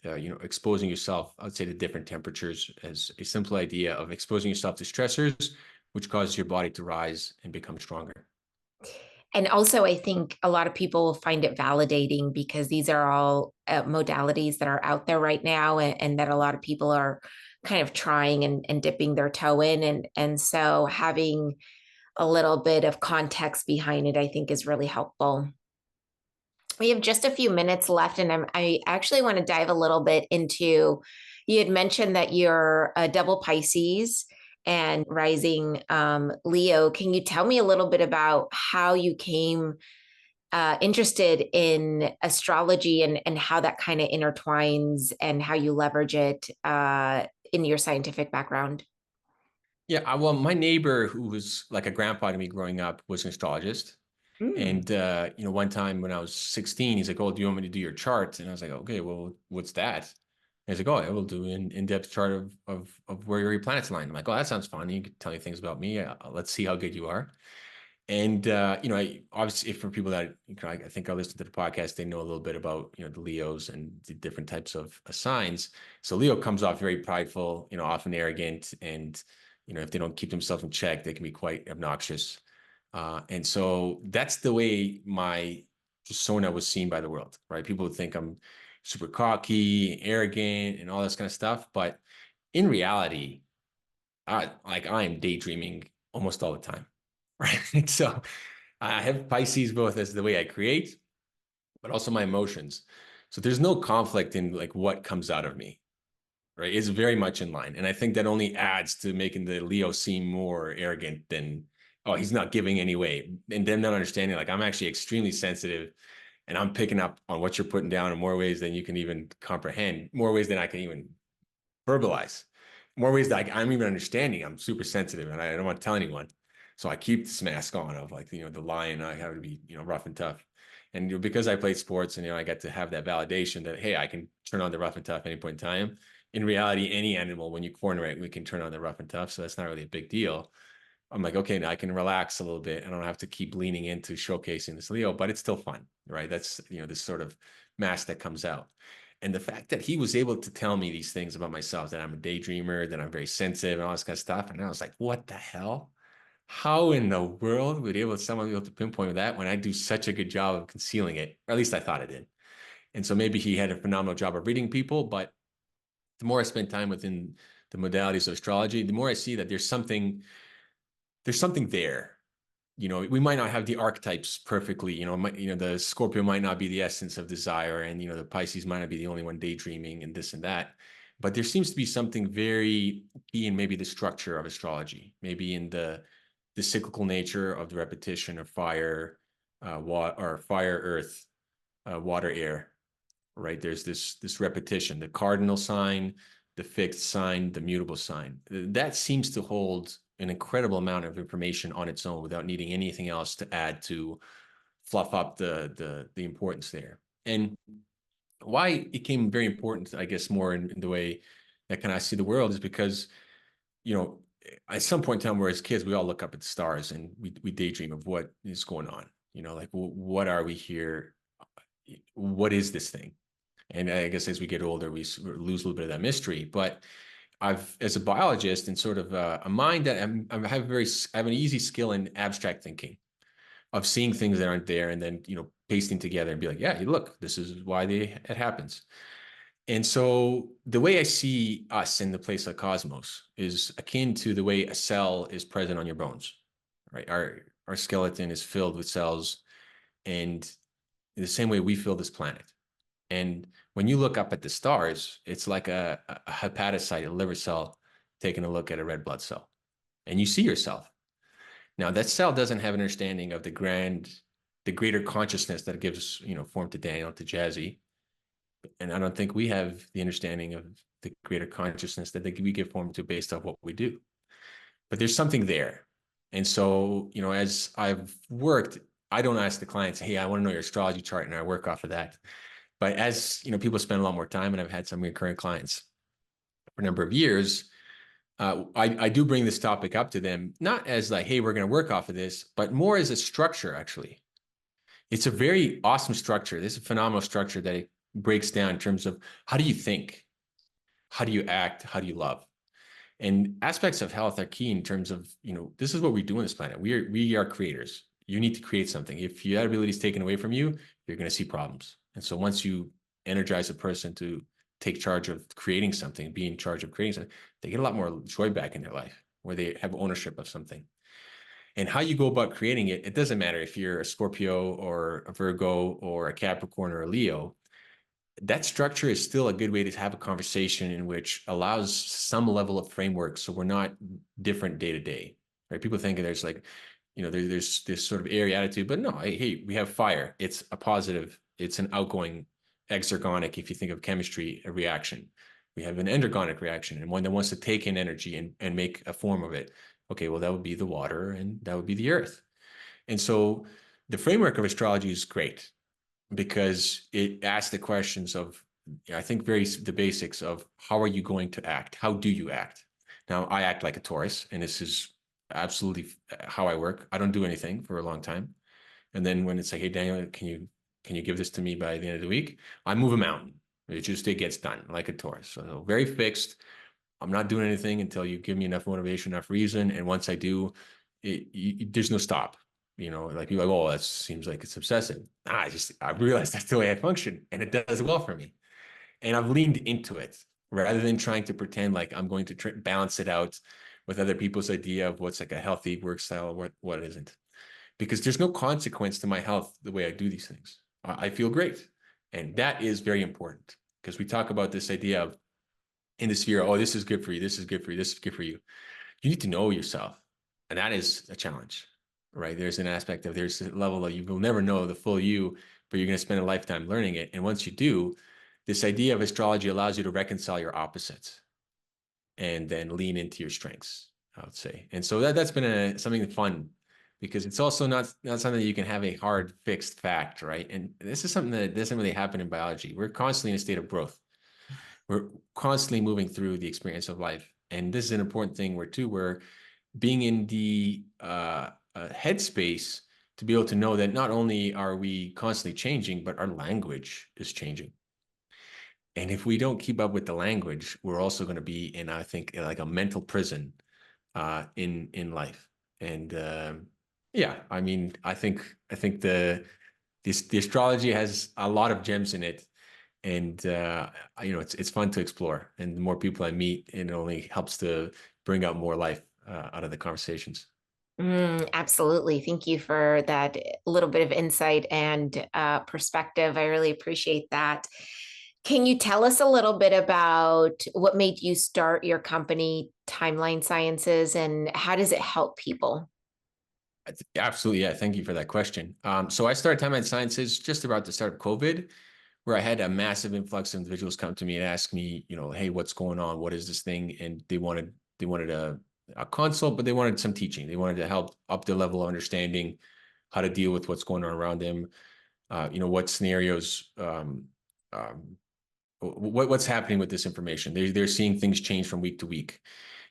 exposing yourself, I would say, to different temperatures, as a simple idea of exposing yourself to stressors, which causes your body to rise and become stronger. And also, I think a lot of people will find it validating because these are all modalities that are out there right now, and that a lot of people are kind of trying and dipping their toe in. And so having a little bit of context behind it, I think, is really helpful. We have just a few minutes left, and I actually want to dive a little bit into, you had mentioned that you're a double Pisces and rising Leo. Can you tell me a little bit about how you came interested in astrology, and how that kind of intertwines and how you leverage it in your scientific background? Yeah, well, my neighbor, who was like a grandpa to me growing up, was an astrologist. Mm. And one time when I was 16, he's like, "Oh, do you want me to do your chart?" And I was like, "Okay, well, what's that?" And he's like, "Oh, I will do an in-depth chart of where your planets align." I'm like, "Oh, that sounds fun. You can tell me things about me. Let's see how good you are." And I obviously, for people that I think I listen to the podcast, they know a little bit about the Leos and the different types of signs. So Leo comes off very prideful, often arrogant, and if they don't keep themselves in check, they can be quite obnoxious. And so that's the way my persona was seen by the world, right? People would think I'm super cocky, arrogant, and all this kind of stuff, but in reality, I am daydreaming almost all the time, right? So I have Pisces both as the way I create, but also my emotions. So there's no conflict in like what comes out of me, right? It's very much in line. And I think that only adds to making the Leo seem more arrogant than, oh, he's not giving any way. And them not understanding, like, I'm actually extremely sensitive, and I'm picking up on what you're putting down in more ways than you can even comprehend, more ways than I can even verbalize, more ways that I'm even understanding. I'm super sensitive, and I don't want to tell anyone. So I keep this mask on of like, the lion. I have to be, rough and tough. And because I played sports, and I got to have that validation that, hey, I can turn on the rough and tough at any point in time. In reality, any animal, when you corner it, we can turn on the rough and tough. So that's not really a big deal. I'm like, okay, now I can relax a little bit. I don't have to keep leaning into showcasing this Leo, but it's still fun, right? That's, this sort of mask that comes out. And the fact that he was able to tell me these things about myself, that I'm a daydreamer, that I'm very sensitive, and all this kind of stuff. And I was like, what the hell? How in the world would someone be able to pinpoint that when I do such a good job of concealing it? Or at least I thought I did. And so maybe he had a phenomenal job of reading people, but the more I spend time within the modalities of astrology, the more I see that there's something there. We might not have the archetypes perfectly. The Scorpio might not be the essence of desire, and the Pisces might not be the only one daydreaming and this and that. But there seems to be something very key in maybe the structure of astrology, maybe in the cyclical nature of the repetition of fire, or fire, earth, water, air. Right? There's this repetition, the cardinal sign, the fixed sign, the mutable sign. That seems to hold an incredible amount of information on its own without needing anything else to add to fluff up the importance there. And why it became very important, I guess, more in the way that kind of I see the world is because, at some point in time, where as kids, we all look up at the stars and we daydream of what is going on. Like what are we here? What is this thing? And I guess as we get older, we lose a little bit of that mystery. But as a biologist and sort of a mind that I have an easy skill in abstract thinking of seeing things that aren't there and then, pasting together and be like, yeah, look, this is why it happens. And so the way I see us in the place of the cosmos is akin to the way a cell is present on your bones, right? Our skeleton is filled with cells, and in the same way we fill this planet. And when you look up at the stars, it's like a hepatocyte, a liver cell, taking a look at a red blood cell, and you see yourself. Now, that cell doesn't have an understanding of the greater consciousness that gives, form to Daniel, to Jassy. And I don't think we have the understanding of the greater consciousness that we give form to based off what we do. But there's something there. And so, as I've worked, I don't ask the clients, hey, I want to know your astrology chart, and I work off of that. But as people spend a lot more time, and I've had some recurring clients for a number of years, I do bring this topic up to them, not as like, hey, we're going to work off of this, but more as a structure, actually. It's a very awesome structure. This is a phenomenal structure that it breaks down in terms of how do you think? How do you act? How do you love? And aspects of health are key in terms of, this is what we do on this planet. We are creators. You need to create something. If that ability is taken away from you, you're going to see problems. And so once you energize a person to take charge of creating something, be in charge of creating something, they get a lot more joy back in their life, where they have ownership of something. And how you go about creating it, it doesn't matter if you're a Scorpio or a Virgo or a Capricorn or a Leo. That structure is still a good way to have a conversation in which allows some level of framework, so we're not different day to day, right? People think there's like, there's this sort of airy attitude, but no, hey, we have fire. It's a positive. It's an outgoing exergonic, if you think of chemistry, a reaction. We have an endergonic reaction, and one that wants to take in energy and make a form of it. Okay, well, that would be the water, and that would be the earth. And so the framework of astrology is great because it asks the questions of, I think, the basics of how are you going to act? How do you act? Now, I act like a Taurus, and this is absolutely how I work. I don't do anything for a long time. And then when it's like, hey, Daniel, can you give this to me by the end of the week? I move a mountain. It gets done like a Taurus. So very fixed. I'm not doing anything until you give me enough motivation, enough reason. And once I do, there's no stop. Like people are like, oh, that seems like it's obsessive. I realized that's the way I function, and it does well for me. And I've leaned into it rather than trying to pretend like I'm going to balance it out with other people's idea of what's like a healthy work style or what isn't. Because there's no consequence to my health the way I do these things. I feel great. And that is very important because we talk about this idea of in the sphere, oh, this is good for you, this is good for you, this is good for you. You need to know yourself. And that is a challenge, right? There's an aspect of, there's a level of, you will never know the full you, but you're going to spend a lifetime learning it. And once you do, this idea of astrology allows you to reconcile your opposites and then lean into your strengths, I would say. And so that's been something fun because it's also not something that you can have a hard fixed fact, right? And this is something that doesn't really happen in biology. We're constantly in a state of growth. We're constantly moving through the experience of life. And this is an important thing where being in the headspace to be able to know that not only are we constantly changing, but our language is changing. And if we don't keep up with the language, we're also going to be in, I think, like a mental prison in life. And yeah, I mean, I think the astrology has a lot of gems in it, and it's fun to explore. And the more people I meet, it only helps to bring out more life out of the conversations. Absolutely. Thank you for that little bit of insight and perspective. I really appreciate that. Can you tell us a little bit about what made you start your company, Timeline Sciences, and how does it help people? Absolutely, yeah. Thank you for that question. So I started Timeline Sciences just about the start of COVID, where I had a massive influx of individuals come to me and ask me, hey, what's going on? What is this thing? And they wanted a consult, but they wanted some teaching. They wanted to help up the level of understanding how to deal with what's going on around them. What scenarios, what's happening with this information. They're seeing things change from week to week.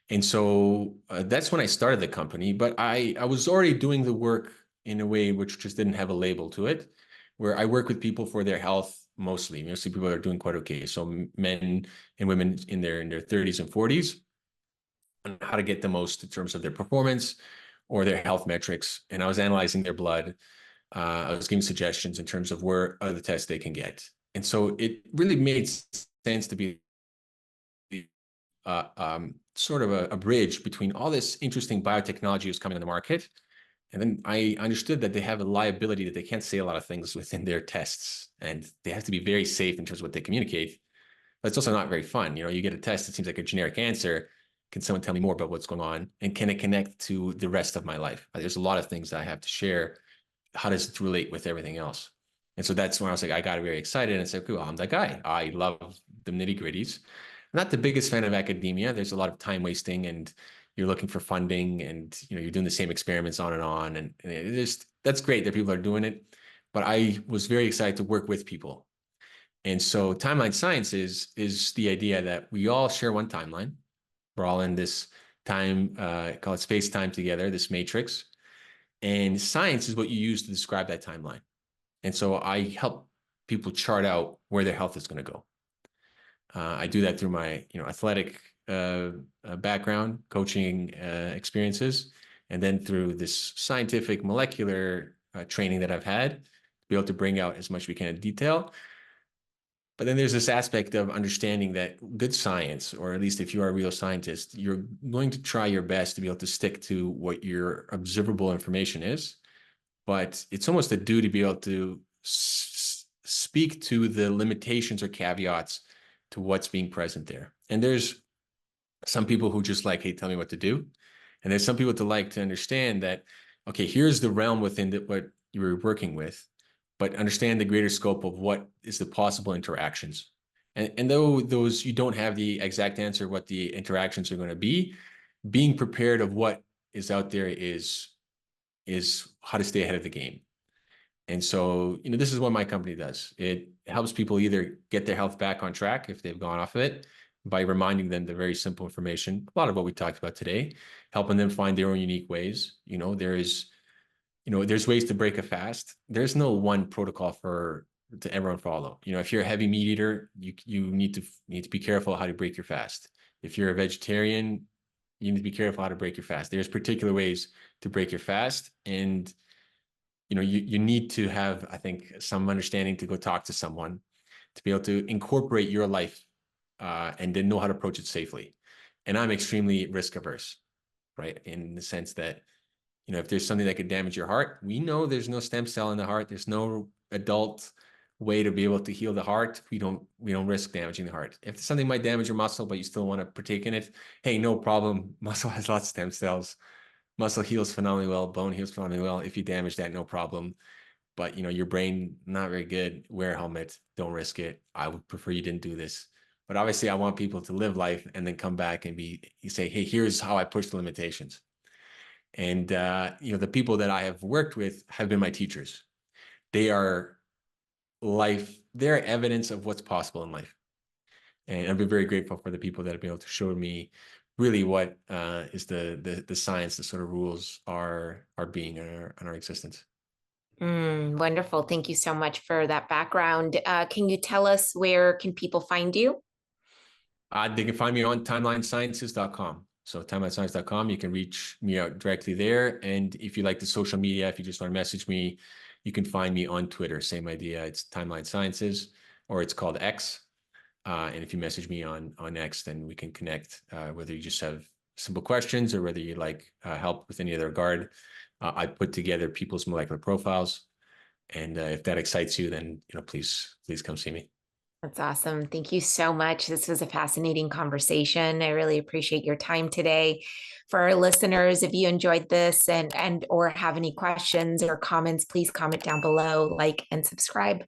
And so that's when I started the company. But I was already doing the work in a way which just didn't have a label to it, where I work with people for their health mostly. Mostly people are doing quite okay. So men and women in their 30s and 40s on how to get the most in terms of their performance or their health metrics. And I was analyzing their blood. I was giving suggestions in terms of where other tests they can get. And so it really made sense to be sort of a bridge between all this interesting biotechnology that's coming on the market. And then I understood that they have a liability that they can't say a lot of things within their tests, and they have to be very safe in terms of what they communicate. But it's also not very fun. You get a test that seems like a generic answer. Can someone tell me more about what's going on? And can it connect to the rest of my life? There's a lot of things that I have to share. How does it relate with everything else? And so that's when I was like, I got very excited and said, cool, I'm that guy. I love the nitty gritties. I'm not the biggest fan of academia. There's a lot of time wasting, and you're looking for funding, and you're doing the same experiments on and on. And it just, that's great that people are doing it. But I was very excited to work with people. And so timeline science is the idea that we all share one timeline. We're all in this time, call it space time together, this matrix. And science is what you use to describe that timeline. And so I help people chart out where their health is going to go. I do that through my athletic background, coaching experiences, and then through this scientific molecular training that I've had to be able to bring out as much as we can in detail. But then there's this aspect of understanding that good science, or at least if you are a real scientist, you're going to try your best to be able to stick to what your observable information is. But it's almost a duty to be able to speak to the limitations or caveats to what's being present there. And there's some people who just like, hey, tell me what to do. And there's some people to like to understand that, okay, here's the realm within what you're working with, but understand the greater scope of what is the possible interactions. And though those you don't have the exact answer what the interactions are going to be, being prepared of what is out there is how to stay ahead of the game. And so, this is what my company does. It helps people either get their health back on track if they've gone off of it by reminding them the very simple information, a lot of what we talked about today, helping them find their own unique ways. There's ways to break a fast. There's no one protocol to everyone follow. If you're a heavy meat eater, you need to be careful how to break your fast. If you're a vegetarian, you need to be careful how to break your fast. There's particular ways to break your fast, and you need to have, I think, some understanding to go talk to someone to be able to incorporate your life and then know how to approach it safely. And I'm extremely risk averse, right? In the sense that, if there's something that could damage your heart, we know there's no stem cell in the heart. There's no adult way to be able to heal the heart. We don't risk damaging the heart. If something might damage your muscle, but you still want to partake in it, hey, no problem. Muscle has lots of stem cells. Muscle heals phenomenally well. Bone heals phenomenally well. If you damage that, no problem. But your brain, not very good. Wear a helmet. Don't risk it. I would prefer you didn't do this. But obviously, I want people to live life and then come back and you say, hey, here's how I push the limitations. And the people that I have worked with have been my teachers. They are they're evidence of what's possible in life. And I've been very grateful for the people that have been able to show me really what is the science, the sort of rules are being in our existence. Wonderful. Thank you so much for that background. Can you tell us where can people find you? They can find me on timelinesciences.com. So timelinescience.com, you can reach me out directly there. And if you like the social media, if you just want to message me, you can find me on Twitter. Same idea. It's Timeline Sciences, or it's called X. And if you message me on X, then we can connect, whether you just have simple questions or whether you like help with any other regard. I put together people's molecular profiles. And if that excites you, then please come see me. That's awesome. Thank you so much. This was a fascinating conversation. I really appreciate your time today. For our listeners, if you enjoyed this and or have any questions or comments, please comment down below, like, and subscribe.